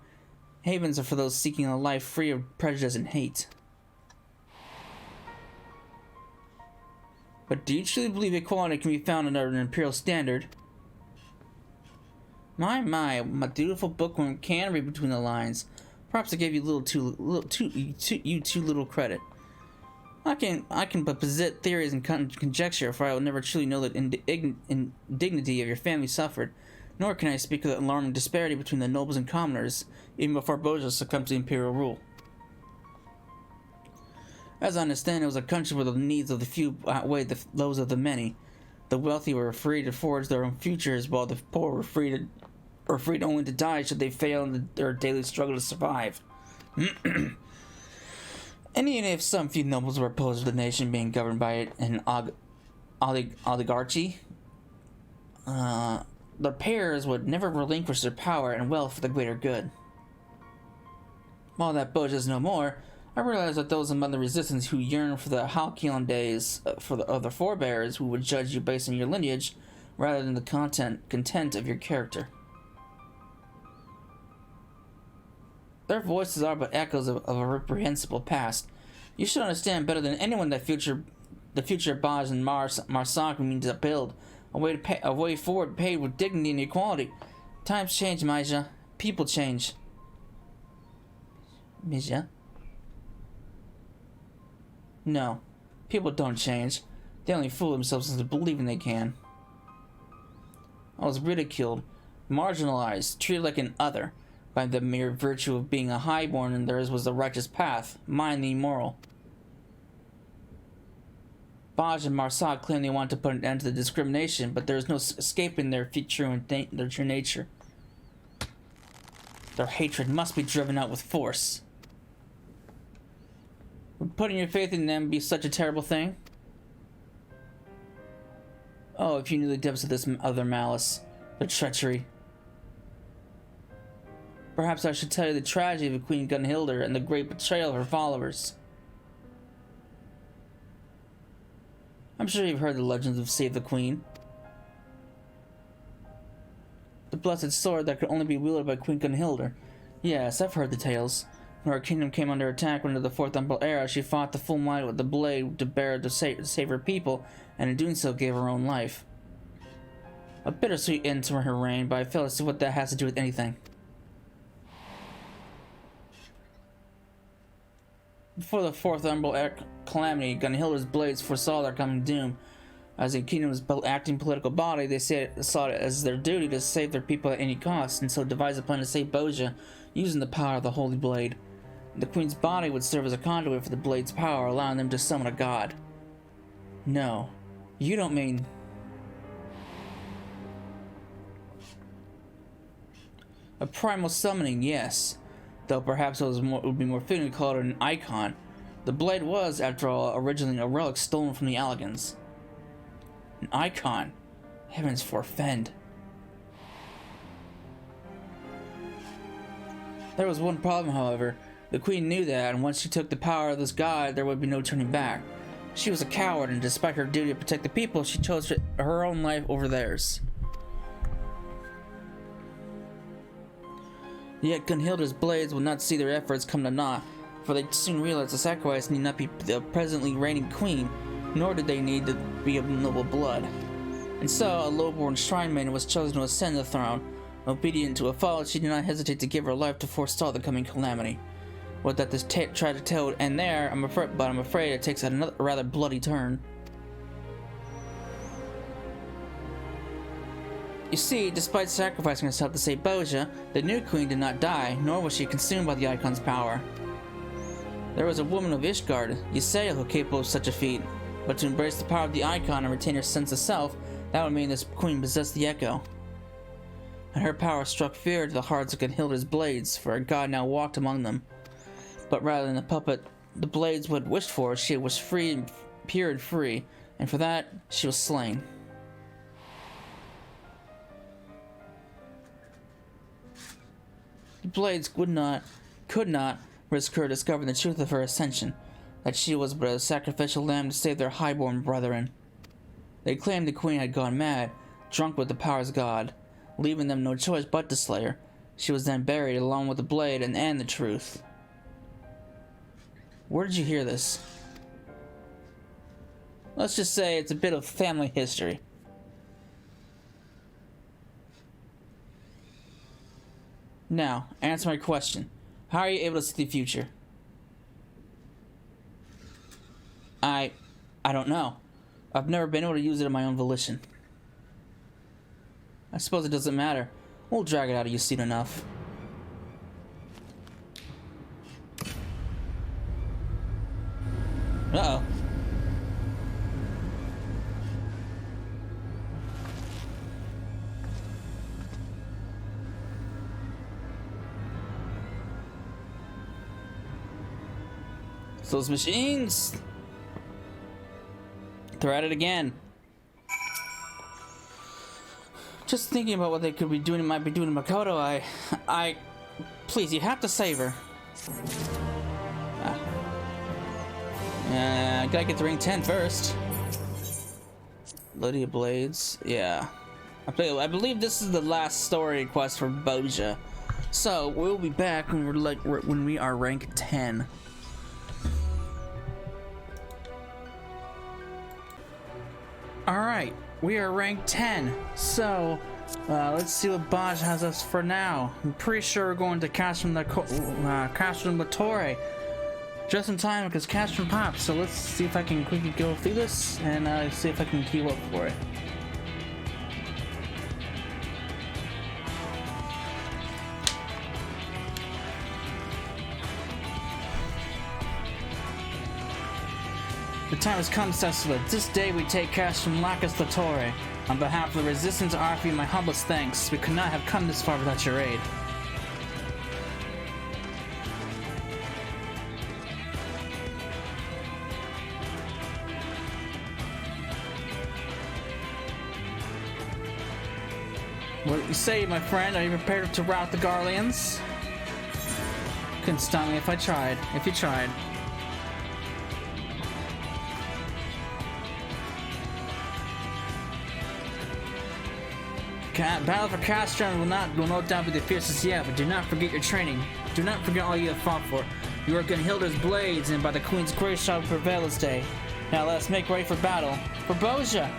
havens are for those seeking a life free of prejudice and hate. But do you truly believe equality can be found under an imperial standard? My dutiful bookworm can read between the lines. Perhaps I gave you too little credit. I can but posit theories and conjecture, for I will never truly know the indignity of your family suffered. Nor can I speak of the alarming disparity between the nobles and commoners, even before Bozja succumbed to imperial rule. As I understand, it was a country where the needs of the few outweighed those of the many. The wealthy were free to forge their own futures, while the poor were free only to die should they fail in their daily struggle to survive. And even if some few nobles were opposed to the nation being governed by an oligarchy, the pairs would never relinquish their power and wealth for the greater good. While that Bozja is no more, I realize that those among the resistance who yearn for the halcyon days of their forebears who would judge you based on your lineage rather than the content of your character. Their voices are but echoes of a reprehensible past. You should understand better than anyone that future the future of Bozja and Marsak means to build a way forward paved with dignity and equality. Times change, Maja. People change. Maja? No. People don't change. They only fool themselves into believing they can. I was ridiculed, marginalized, treated like an other, by the mere virtue of being a highborn, and theirs was the righteous path, mine the immoral. Bozja and Marsak claim they want to put an end to the discrimination, but there is no escaping their true nature. Their hatred must be driven out with force. Would putting your faith in them be such a terrible thing? Oh, if you knew the depths of this other malice, their treachery. Perhaps I should tell you the tragedy of Queen Gunhilda and the great betrayal of her followers. I'm sure you've heard the legends of Save the Queen. The blessed sword that could only be wielded by Queen Gunhilda. Yes, I've heard the tales. When her kingdom came under attack under the Fourth Umbral era, she fought the full might with the blade to bear to save her people, and in doing so gave her own life. A bittersweet end to her reign, but I fail to see what that has to do with anything. Before the Fourth Umbral calamity, Gunhilda's blades foresaw their coming doom. As a kingdom's acting political body, they saw it as their duty to save their people at any cost, and so devised a plan to save Bozja, using the power of the Holy Blade. The Queen's body would serve as a conduit for the Blade's power, allowing them to summon a god. No, you don't mean... A primal summoning, yes. Though perhaps it would be more fitting to call it an icon. The blade was, after all, originally a relic stolen from the Allagans. An icon? Heavens forfend. There was one problem, however. The Queen knew that, and once she took the power of this god, there would be no turning back. She was a coward, and despite her duty to protect the people, she chose her own life over theirs. Yet Gunhilda's blades would not see their efforts come to naught, for they soon realized the sacrifice need not be the presently reigning queen, nor did they need to be of noble blood. And so, a low-born shrine maiden was chosen to ascend the throne. Obedient to a foe, she did not hesitate to give her life to forestall the coming calamity. Would that this tragic tale would end there, I'm afraid it takes a rather bloody turn. You see, despite sacrificing herself to save Bozja, the new queen did not die, nor was she consumed by the icon's power. There was a woman of Ishgard, Ysea, who was capable of such a feat, but to embrace the power of the icon and retain her sense of self, that would mean this queen possessed the Echo. And her power struck fear to the hearts of Gunhilda's blades, for a god now walked among them. But rather than the puppet the blades would wished for, she was free, pure and free, and for that, she was slain. The blades could not risk her discovering the truth of her ascension, that she was but a sacrificial lamb to save their highborn brethren. They claimed the queen had gone mad, drunk with the powers of God, leaving them no choice but to slay her. She was then buried along with the blade and the truth. Where did you hear this? Let's just say it's a bit of family history. Now, answer my question. How are you able to see the future? I don't know. I've never been able to use it of my own volition. I suppose it doesn't matter. We'll drag it out of you soon enough. Uh-oh. Those machines! They're at it again. Just thinking about what they could be doing, might be doing to Makoto, please, you have to save her. I gotta get to ring 10 first. Lydia Blades, yeah. I believe this is the last story quest for Bozja. So, we'll be back when we are rank 10. Alright, we are rank 10, so let's see what Bozja has us for now. I'm pretty sure we're going to Castrum Latore just in time because Castrum pops, so let's see if I can quickly go through this and see if I can queue up for it. The time has come, Cecily. This day we take cash from Latore. On behalf of the Resistance, I offer you my humblest thanks. We could not have come this far without your aid. What do you say, my friend? Are you prepared to rout the Garleans? Couldn't stop me if I tried. If you tried. Battle for Castrum will no doubt be the fiercest yet, but do not forget your training. Do not forget all you have fought for. You are Gunhilda's blades, and by the Queen's grace shall prevail this day. Now let's make ready for battle. For Bozja!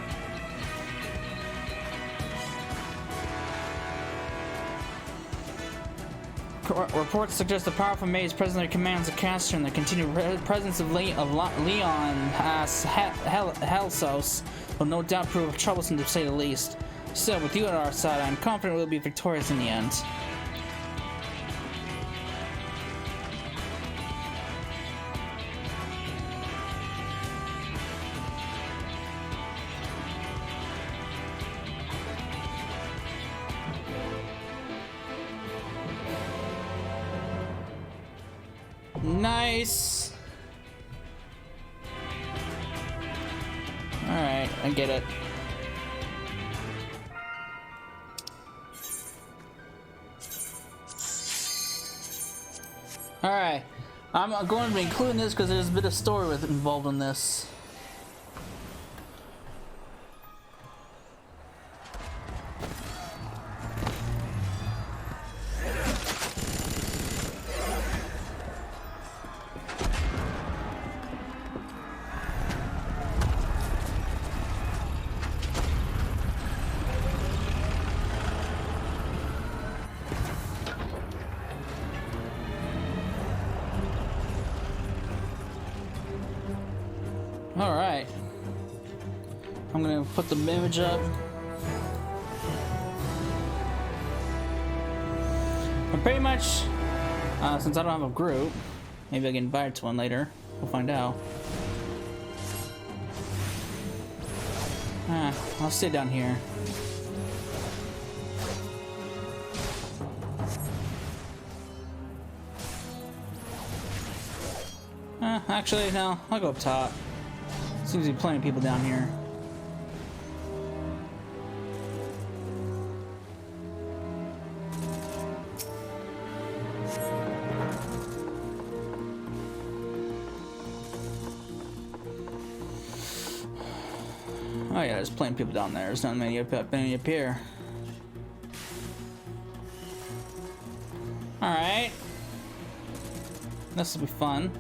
Reports suggest the powerful mage presently commands the Castrum. The continued presence of Leon as Helsos will no doubt prove troublesome to say the least. So, with you at our side, I'm confident we'll be victorious in the end. Nice! Alright, I get it. Alright, I'm going to be including this because there's a bit of story involved in this. Alright. I'm gonna put the image up. And pretty much, since I don't have a group, maybe I'll get invited to one later. We'll find out. I'll stay down here. Actually, no, I'll go up top. Seems to be plenty of people down here. Oh yeah, there's plenty of people down there. There's not many up here. Alright. This will be fun.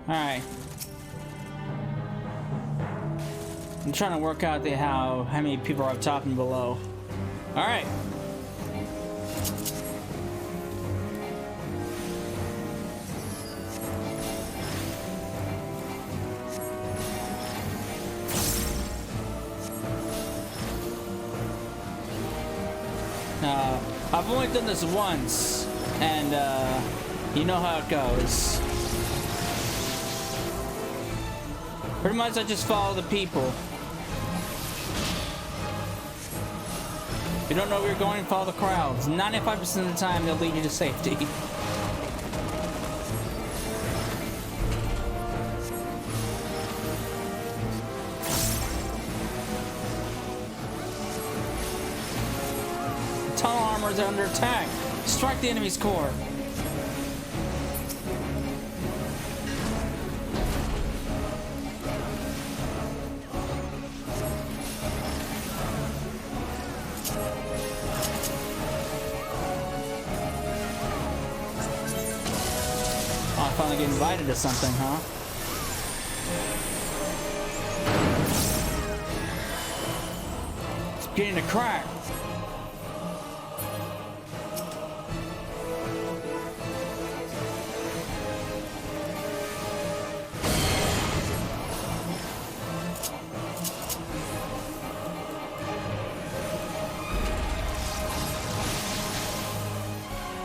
Alright. I'm trying to work out how many people are up top and below. Alright. I've only done this once, and you know how it goes. Pretty much I just follow the people. If you don't know where you're going, follow the crowds. 95% of the time, they'll lead you to safety. Tunnel armors are under attack. Strike the enemy's core. Oh, I finally get invited to something, huh? It's beginning to crack.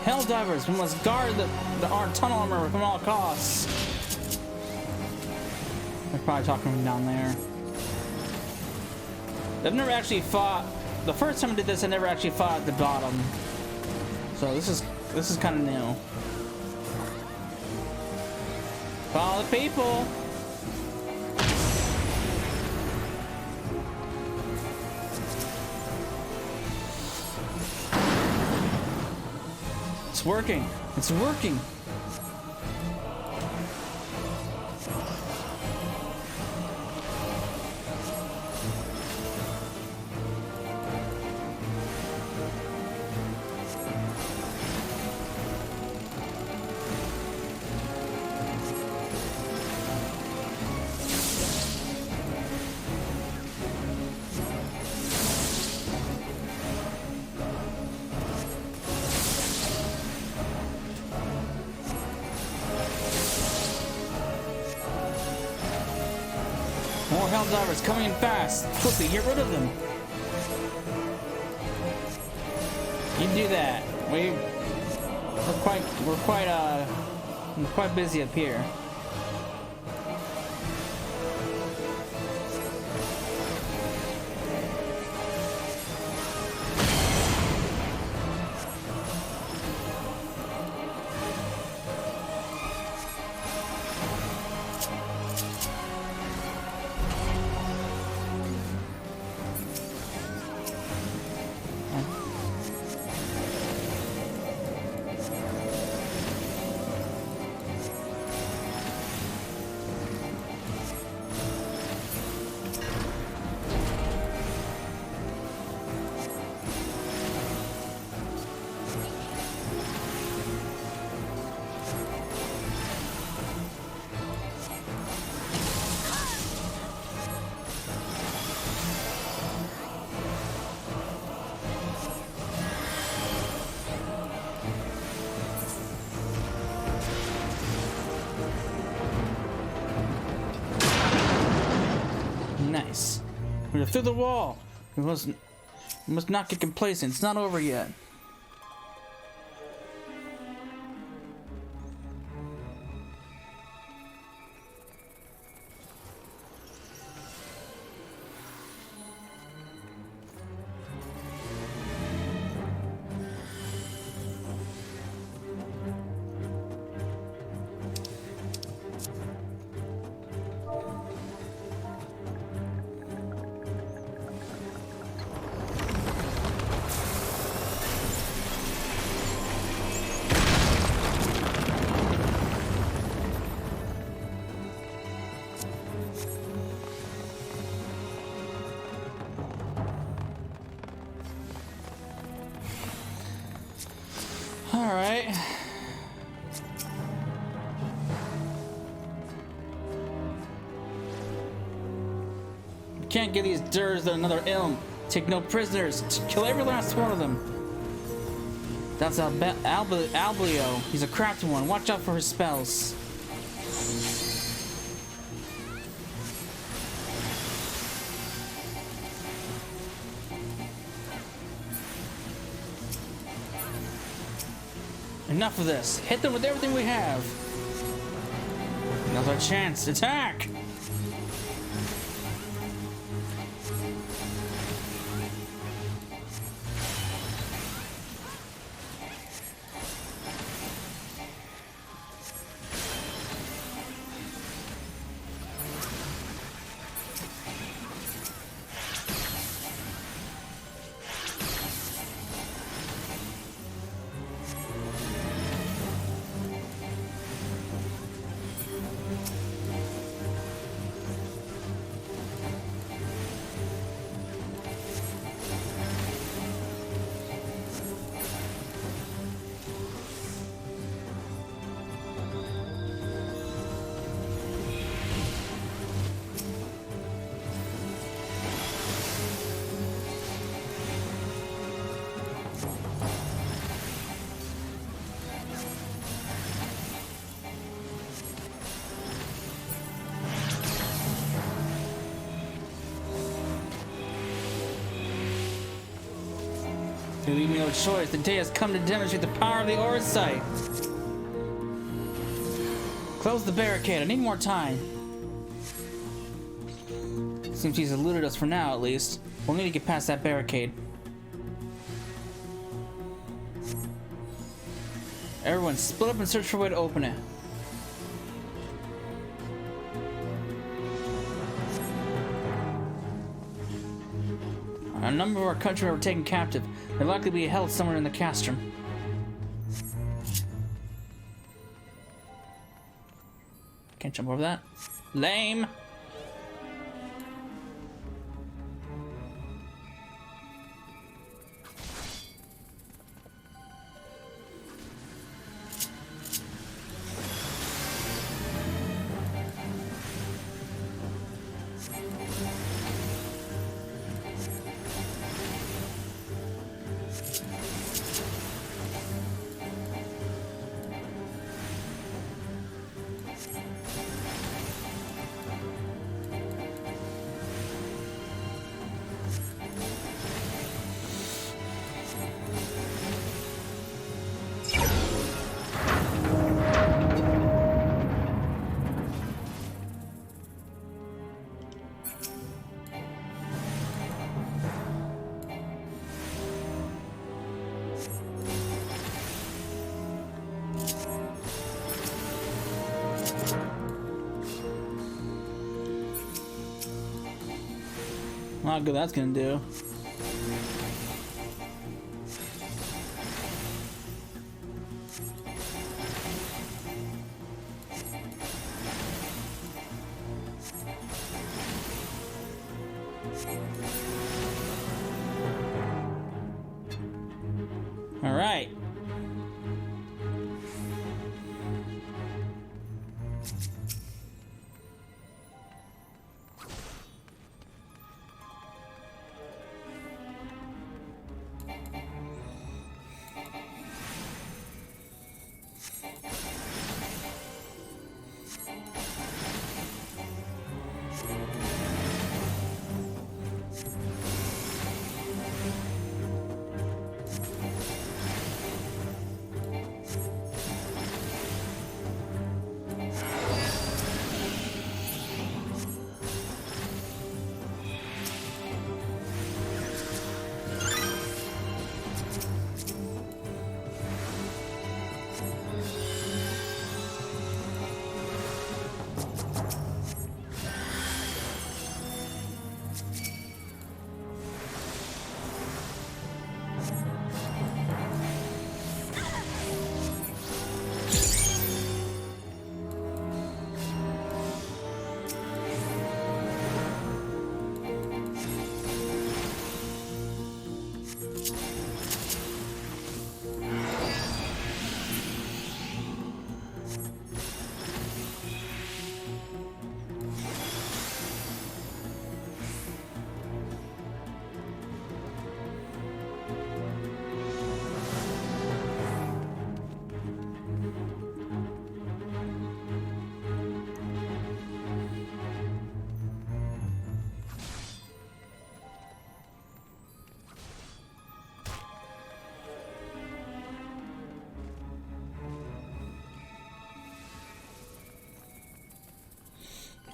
Hell divers, we must guard our tunnel armor from all costs. They're probably talking from down there. I've never actually fought. The first time I did this, I never actually fought at the bottom. So this is kind of new. Follow the people. It's working. It's working. More Helldivers coming in fast. Quickly, get rid of them. You do that. We're quite busy up here. Nice. We're through the wall. We must not get complacent. It's not over yet. Alright. Can't give these Durs another ilm. Take no prisoners. Kill every last one of them. That's Alblio. He's a crafty one. Watch out for his spells. Enough of this. Hit them with everything we have. Another chance. Attack! They leave me no choice. The day has come to demonstrate the power of the Aura Sight. Close the barricade. I need more time. Seems he's eluded us for now, at least. We'll need to get past that barricade. Everyone, split up and search for a way to open it. A number of our countrymen were taken captive. They're likely to be held somewhere in the castrum. Can't jump over that. Lame! Not good that's gonna do. All right.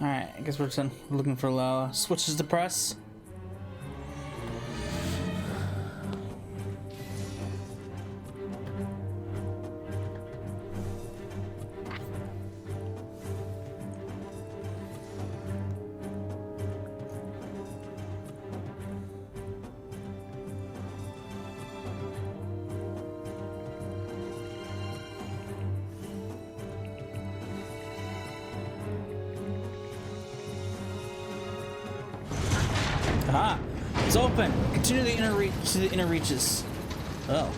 Alright, I guess we're just looking for switches to press. Aha! It's open! Continue the inner reaches. Oh.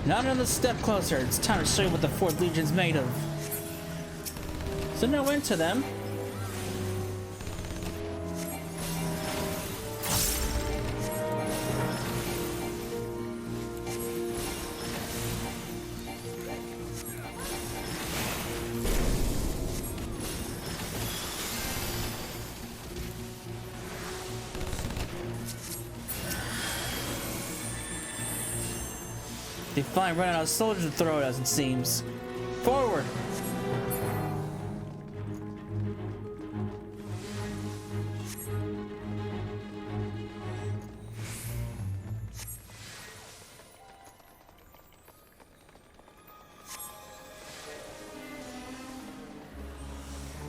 Not another step closer. It's time to show you what the Fourth Legion's made of. So no end to them. They finally run out of soldiers to throw at us, it seems. Forward!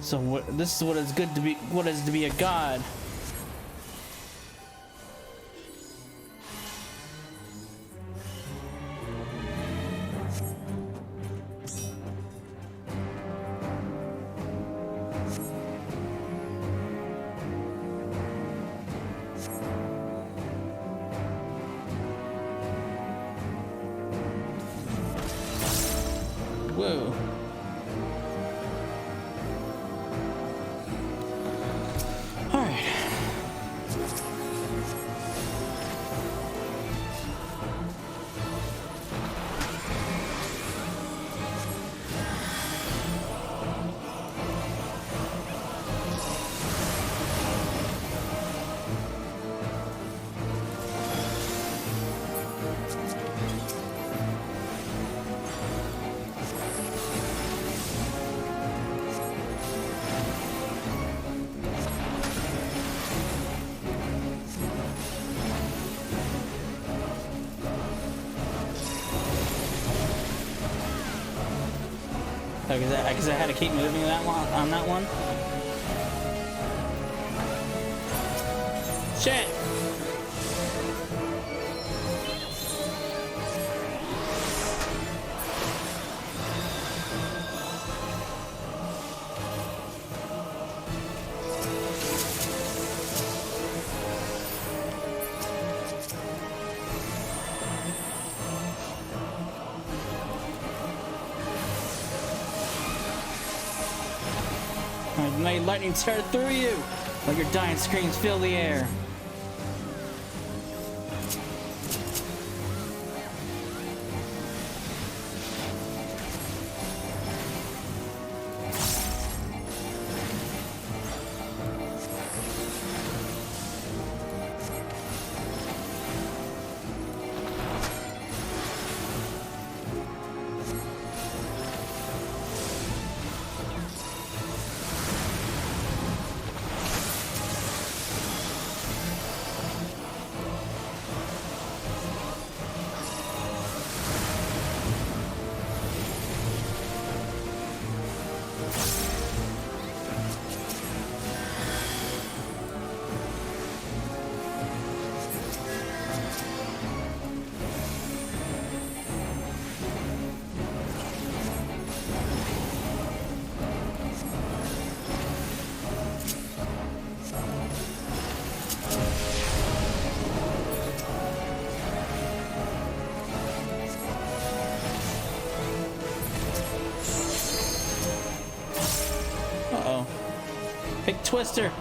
So this is what it's good to be. What is to be a god? Whoa. Alright. Because I had to keep moving that one on that one. Shit! May lightning tear through you, while your dying screams fill the air. Uh-oh. Big twister.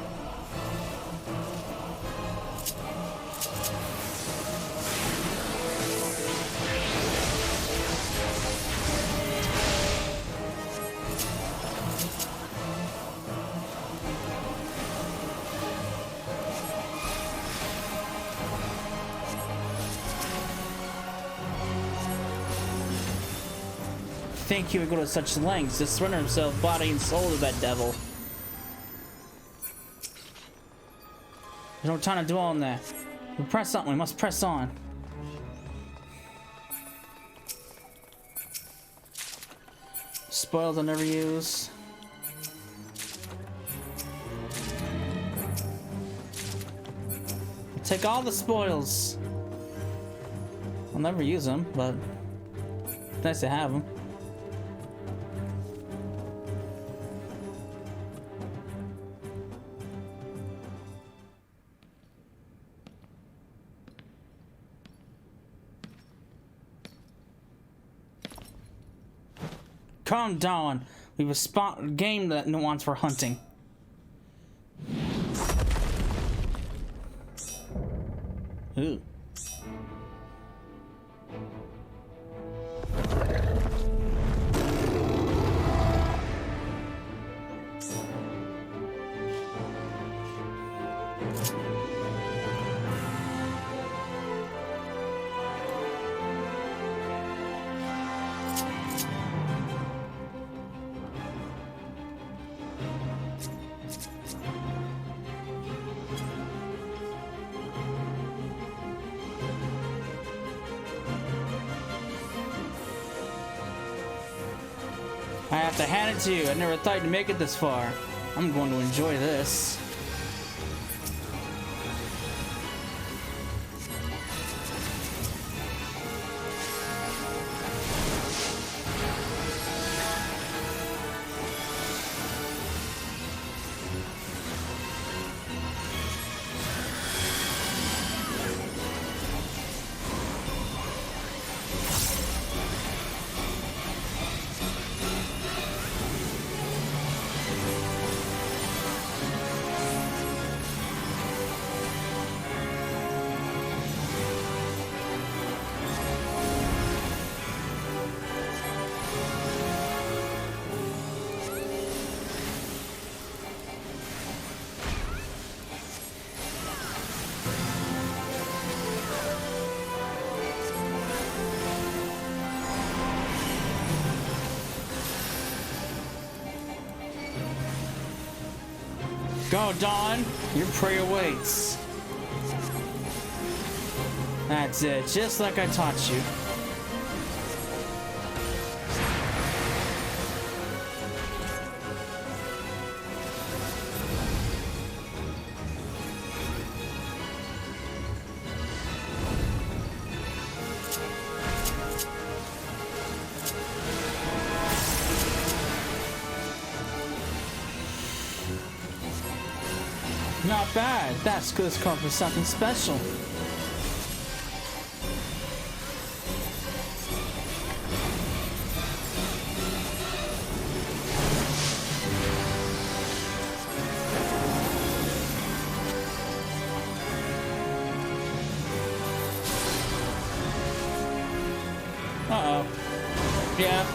Think he would go to such lengths to surrender himself, body and soul to that devil. There's no time to dwell on that. We press on. We must press on. Spoils I'll never use. Take all the spoils. I'll never use them, but it's nice to have them. Calm down. We have a spot game that no one's for hunting. Ooh. I have to hand it to you. I never thought you'd make it this far. I'm going to enjoy this. Go, Dawn! Your prey awaits. That's it, just like I taught you. Not bad. That's good call for something special. Uh-oh. Yeah.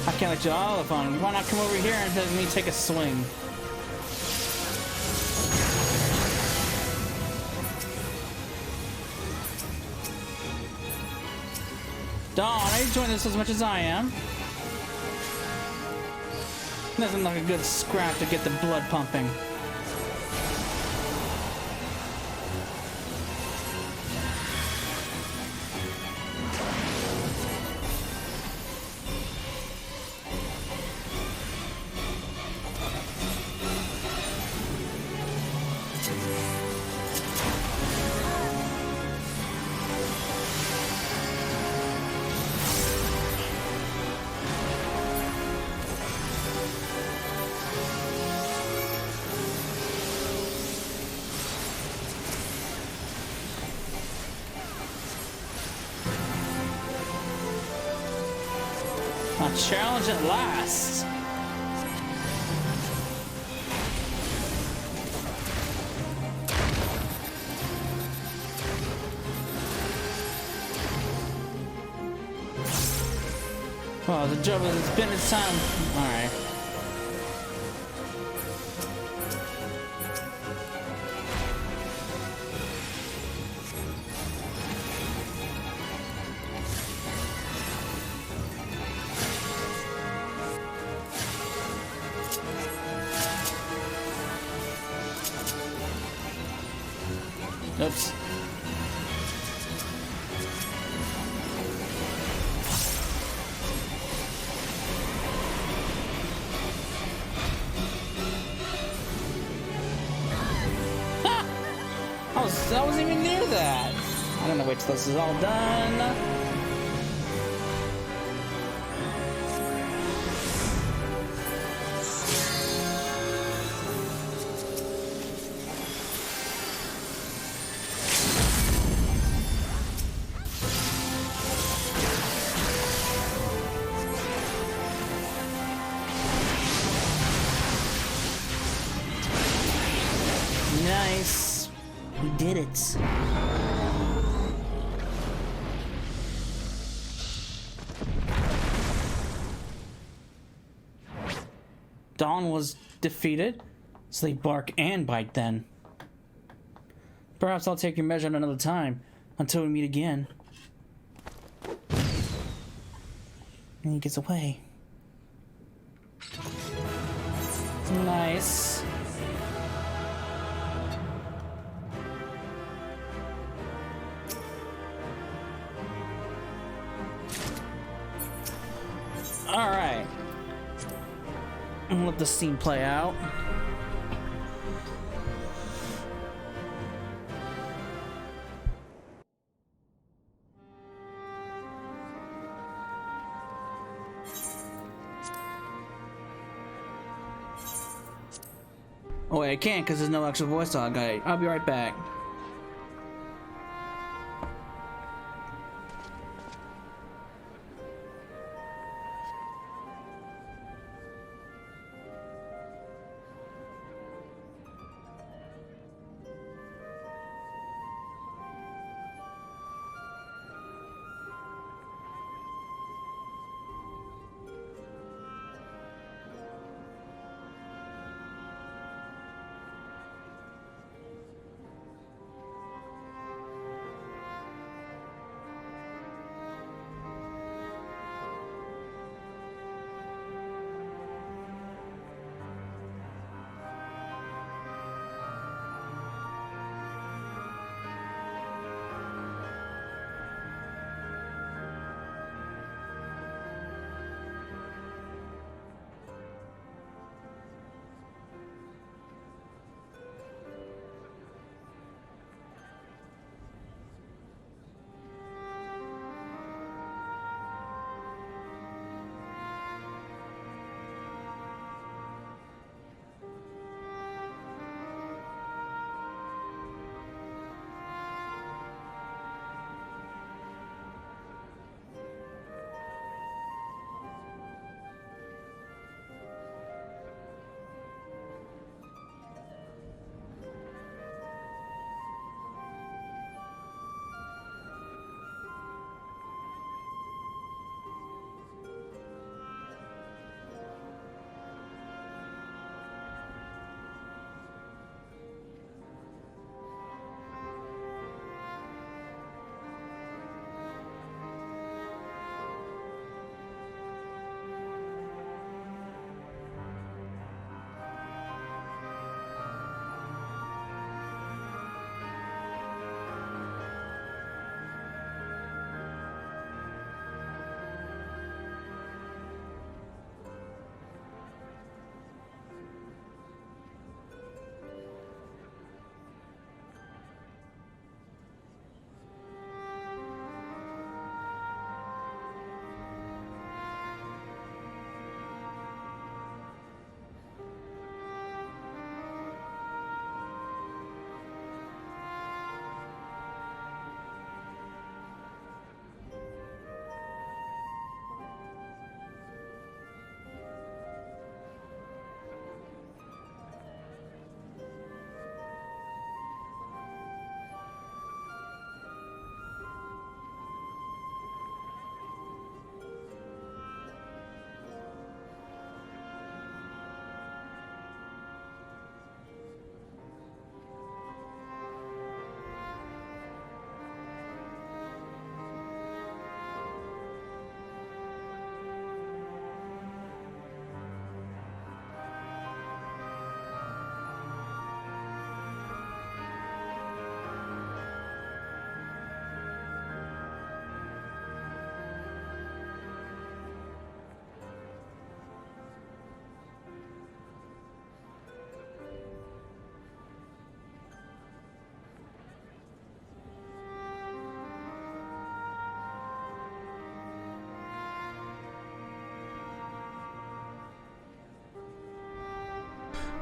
I can't let you all up on him. Why not come over here and let me take a swing? Dawn, are you enjoying this as much as I am? Doesn't look like a good scrap to get the blood pumping. A challenge at last. Well, the job is it's been its time. Alright. Oops. I wasn't even near that. I'm gonna wait till this is all done. Nice. We did it. Dawn was defeated, so they bark and bite then. Perhaps I'll take your measure another time, until we meet again. And he gets away. Nice. Alright. Let the scene play out. Oh wait, I can't because there's no extra voice log. I'll be right back.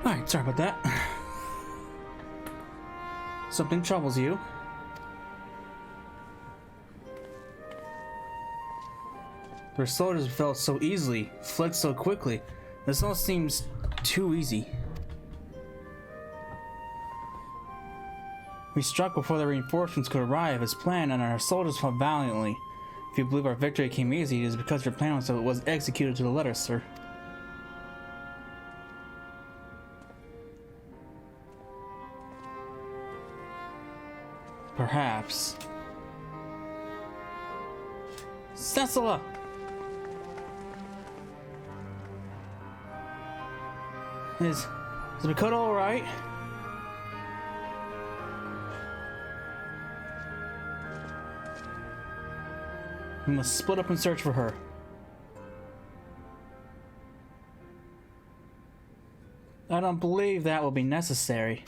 Alright, sorry about that. Something troubles you. Their soldiers fell so easily, fled so quickly. This all seems too easy. We struck before the reinforcements could arrive as planned, and our soldiers fought valiantly. If you believe our victory came easy, it is because your plan was executed to the letter, sir. Perhaps. Cecila! Is Makoto alright? We must split up and search for her. I don't believe that will be necessary.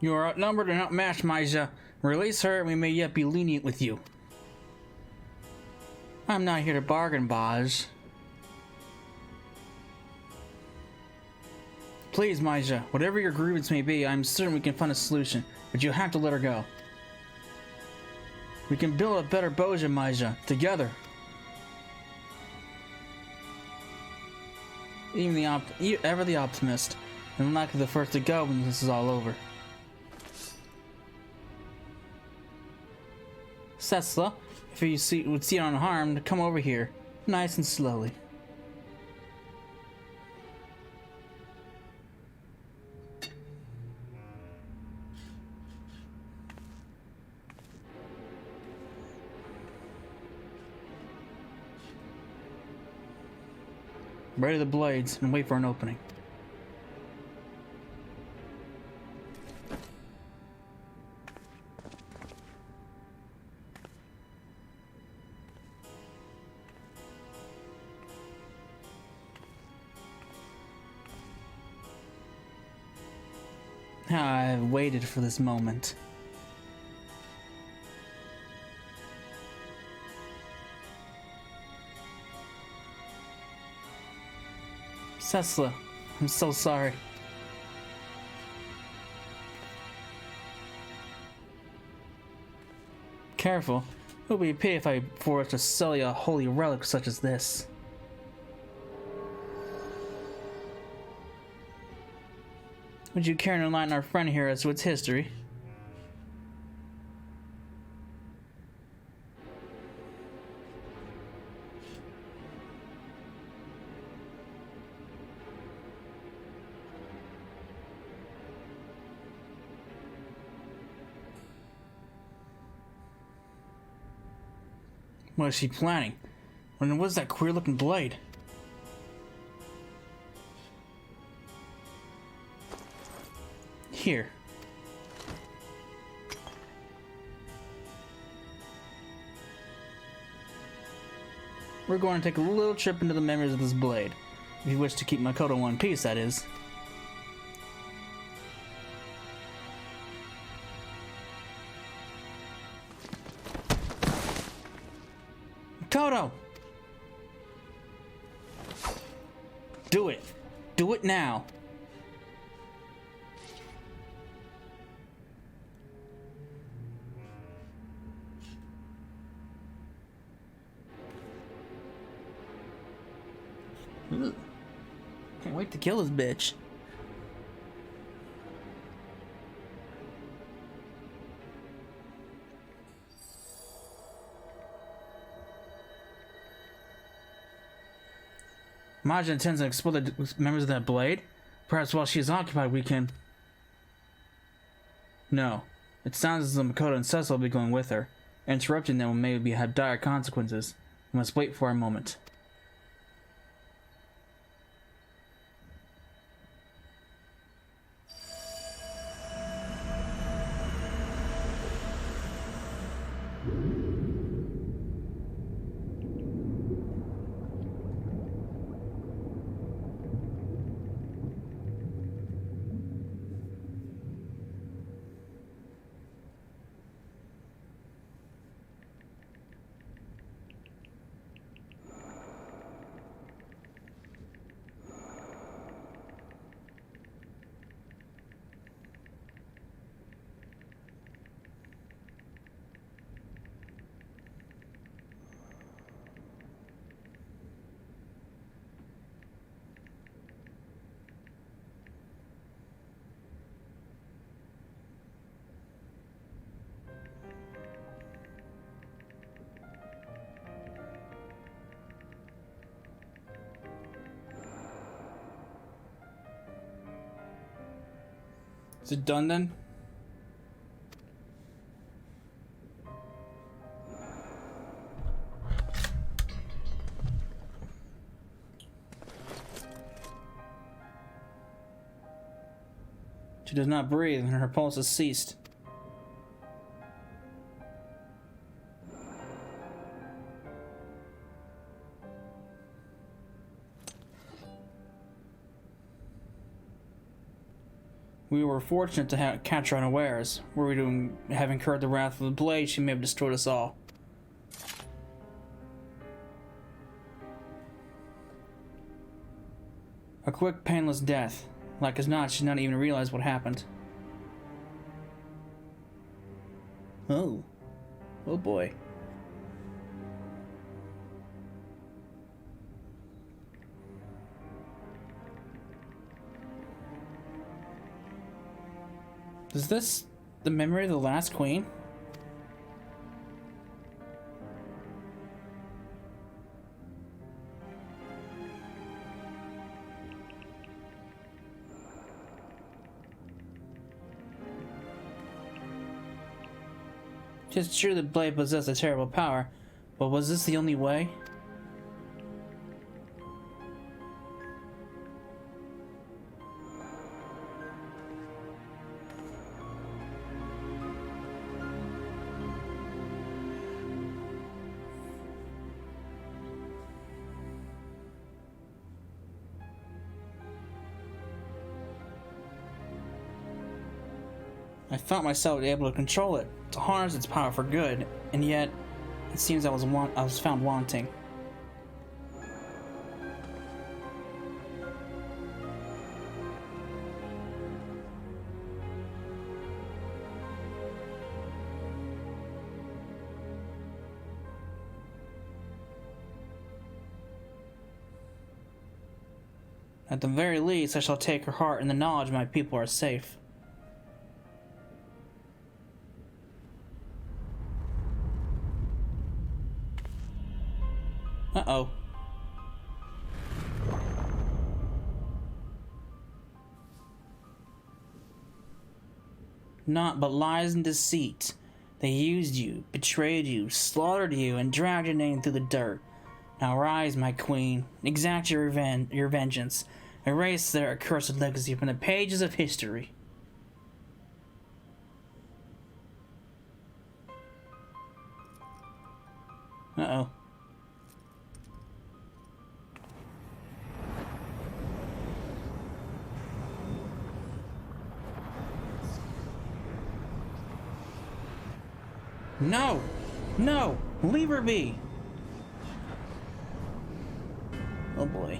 You are outnumbered and outmatched, Maija. Release her and we may yet be lenient with you. I'm not here to bargain, Bozj. Please, Maija, whatever your grievance may be, I'm certain we can find a solution, but you have to let her go. We can build a better Bozja, Maija, together. Ever the optimist, and likely the first to go when this is all over. Cecila, if you would see it unharmed, come over here, nice and slowly. Ready the blades and wait for an opening. I've waited for this moment. Cecila, I'm so sorry. Careful. It would be a pity if I forced to sell you a holy relic such as this. Would you care to enlighten our friend here as to its history? What is she planning? And what's that queer looking blade? Here. We're going to take a little trip into the memories of this blade. If you wish to keep Makoto in one piece, that is. Makoto! Do it! Do it now! Ugh. Can't wait to kill this bitch. Maja intends to explore the members of that blade. Perhaps while she is occupied we can... No. It sounds as though Makoto and Cecil will be going with her. Interrupting them will maybe have dire consequences. We must wait for a moment. Is it done then? She does not breathe and her pulse has ceased. We were fortunate to catch her unawares. Were we to have incurred the wrath of the blade, she may have destroyed us all. A quick, painless death. Like as not, she did not even realize what happened. Oh. Oh boy. Is this the memory of the last queen? It's true that blade possessed a terrible power, but was this the only way? I thought myself able to control it, to harness its power for good, and yet it seems I was found wanting. At the very least, I shall take her heart in the knowledge my people are safe. Uh-oh. Naught but lies and deceit. They used you, betrayed you, slaughtered you, and dragged your name through the dirt. Now rise, my queen, exact your vengeance. Erase their accursed legacy from the pages of history. Uh-oh. No! No! Leave her be! Oh boy.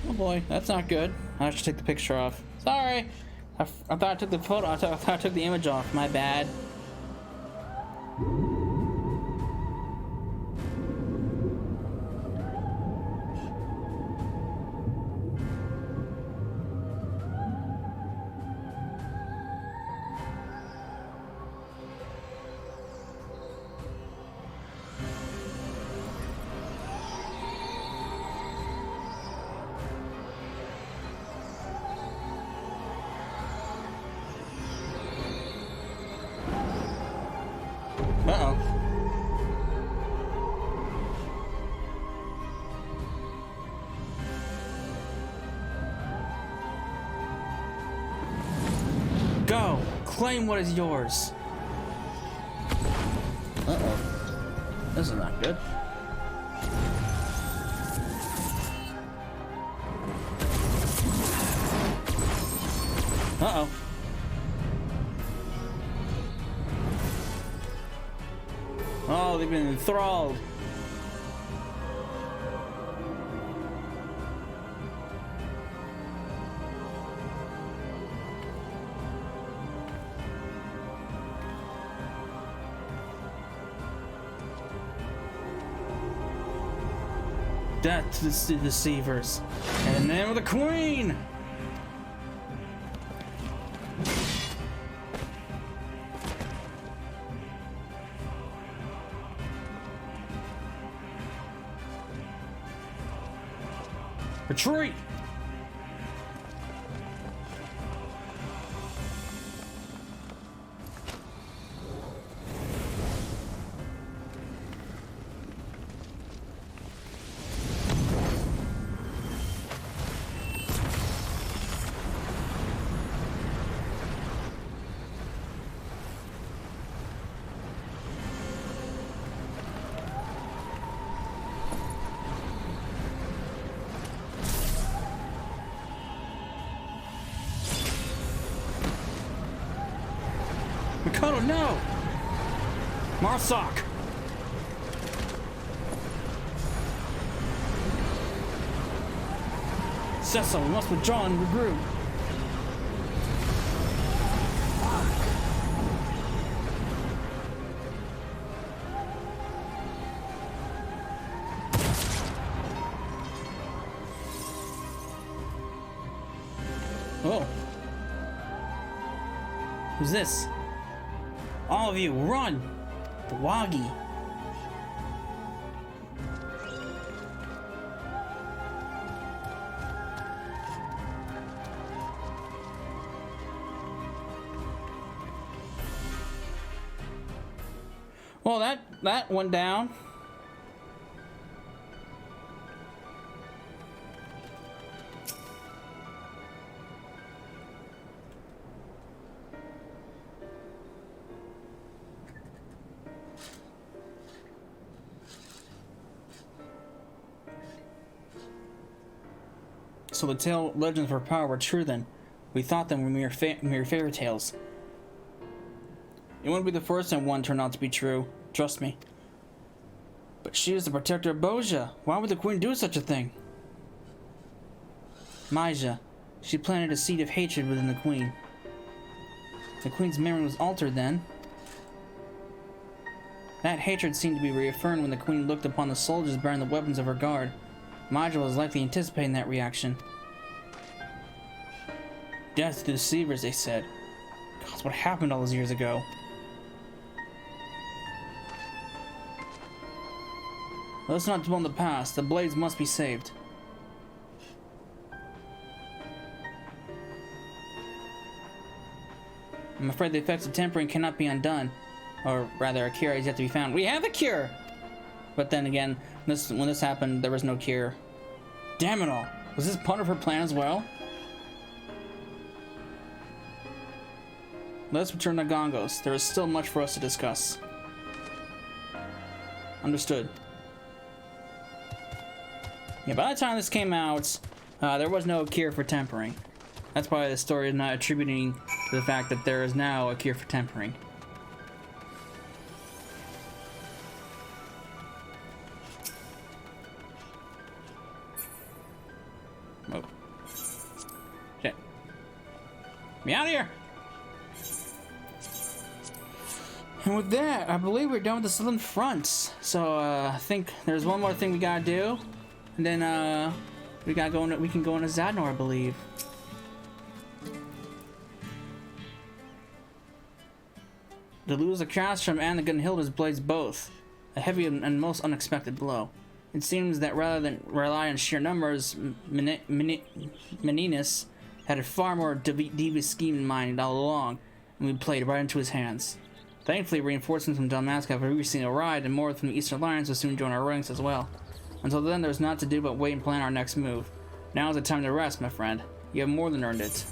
Oh boy, that's not good. I should take the picture off. Sorry! I thought I took the photo. I thought I took the image off. My bad. Go! Claim what is yours! Uh-oh. This is not good. Uh-oh. Oh, they've been enthralled. Death to the deceivers. In the name of the Queen! Retreat! Makoto, no! Marsoc! Cecil, we must withdraw and regroup. Oh. Who's this? All of you, run! The Wagi. Well, that went down. So the tale legends for power were true then. We thought them were mere fairy tales. It wouldn't be the first time one turned out to be true. Trust me. But she is the protector of Bozja. Why would the Queen do such a thing? Maija. She planted a seed of hatred within the Queen. The Queen's memory was altered then. That hatred seemed to be reaffirmed when the Queen looked upon the soldiers bearing the weapons of her guard. Maija was likely anticipating that reaction. Death to the deceivers, they said. God, what happened all those years ago? Let's not dwell on the past. The blades must be saved. I'm afraid the effects of tempering cannot be undone. Or rather, a cure is yet to be found. We have a cure! But then again, when this happened, there was no cure. Damn it all! Was this part of her plan as well? Let's return to Gongos. There is still much for us to discuss. Understood. Yeah, by the time this came out, there was no cure for tempering. That's why the story is not attributing to the fact that there is now a cure for tempering. Oh. Shit. Get me out of here! And with that, I believe we're done with the Southern Front. So, I think there's one more thing we gotta do. And then, we can go into Zadnor, I believe. To lose the Castrum and the Gunhilda's blades both. A heavy and most unexpected blow. It seems that rather than rely on sheer numbers, Meninus had a far more devious scheme in mind all along, and we played right into his hands. Thankfully, reinforcements from Dalmasca have recently arrived, and more from the Eastern Alliance will soon join our ranks as well. Until then, there's not to do but wait and plan our next move. Now is the time to rest, my friend. You have more than earned it.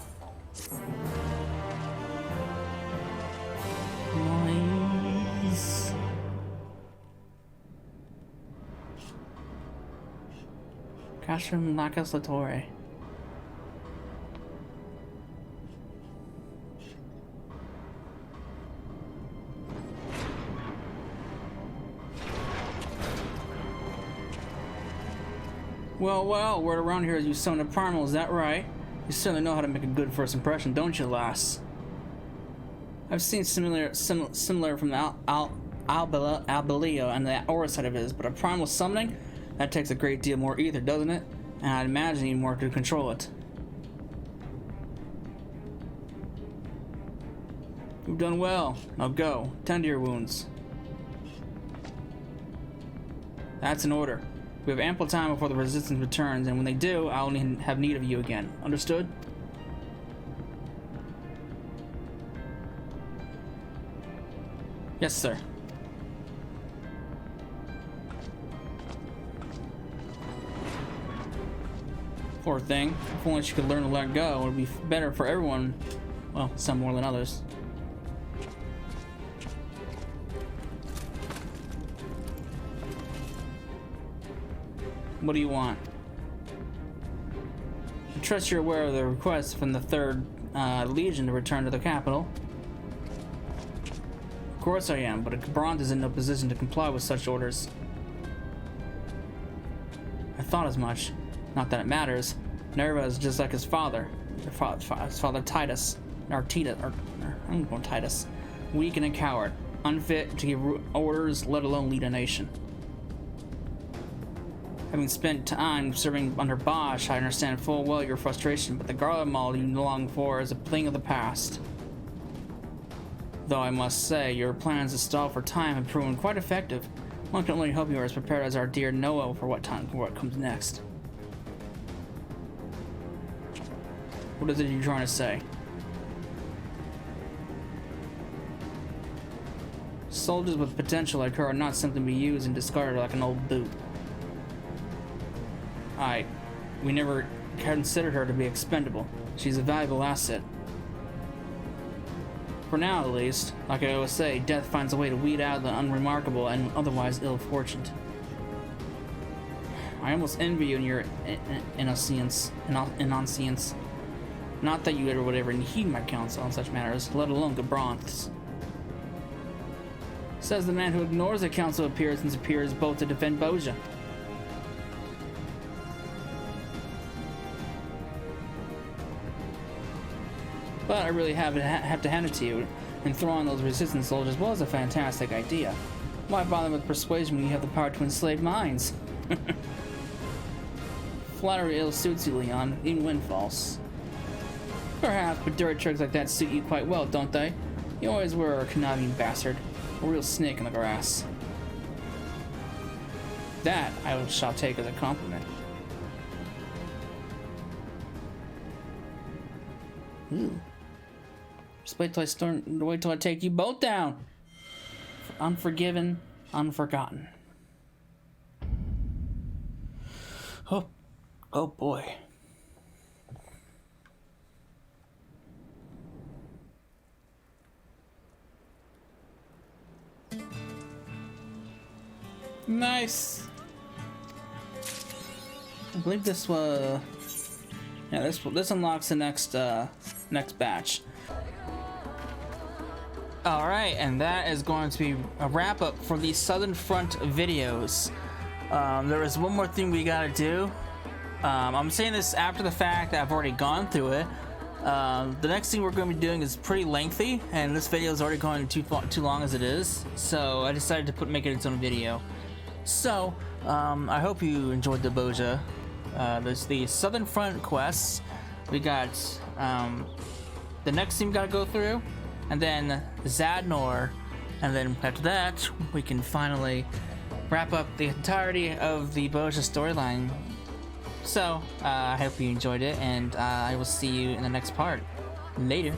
Castrum Lacus Latore. Well, word around here is you summon a primal, is that right? You certainly know how to make a good first impression, don't you, lass? I've seen similar from Albelio and the aura side of his, but a primal summoning? That takes a great deal more ether, doesn't it? And I'd imagine you more to control it. You've done well. Now go. Tend to your wounds. That's an order. We have ample time before the resistance returns, and when they do, I'll have need of you again. Understood? Yes, sir. Poor thing. If only she could learn to let go, it would be better for everyone. Well, some more than others. What do you want? I trust you're aware of the request from the 3rd Legion to return to the capital. Of course I am, but Bront is in no position to comply with such orders. I thought as much. Not that it matters. Nerva is just like his father. His father Titus. I'm going Titus. Weak and a coward. Unfit to give orders, let alone lead a nation. Having spent time serving under Bosch, I understand full well your frustration, but the Garland Mall you long for is a thing of the past. Though I must say, your plans to stall for time have proven quite effective. One can only hope you are as prepared as our dear Noah for what comes next. What is it you're trying to say? Soldiers with potential like her are not something to be used and discarded like an old boot. We never considered her to be expendable. She's a valuable asset. For now, at least, like I always say, death finds a way to weed out the unremarkable and otherwise ill-fortunate. I almost envy you in your insouciance. Not that you ever would ever heed my counsel on such matters, let alone Gabronth's. Says the man who ignores the council of peers and superiors both to defend Bozja. But I really have to hand it to you, and throwing those resistance soldiers was a fantastic idea. Why bother with persuasion when you have the power to enslave minds? Flattery ill suits you, Leon, even when false. Perhaps, but dirty tricks like that suit you quite well, don't they? You always were a conniving bastard, a real snake in the grass. That I shall take as a compliment. Ooh. Just wait till I take you both down. Unforgiven, unforgotten. Oh boy. Nice. I believe this was. Yeah, this unlocks the next batch. Alright, and that is going to be a wrap up for the Southern Front videos. There is one more thing we gotta do. I'm saying this after the fact that I've already gone through it. The next thing we're going to be doing is pretty lengthy, and this video is already going too long as it is. So I decided to make it its own video. So I hope you enjoyed the Bozja. There's the Southern Front quests. We got the next thing we gotta go through, and then Zadnor, and then after that we can finally wrap up the entirety of the Bozja storyline. So I hope you enjoyed it, and I will see you in the next part. Later.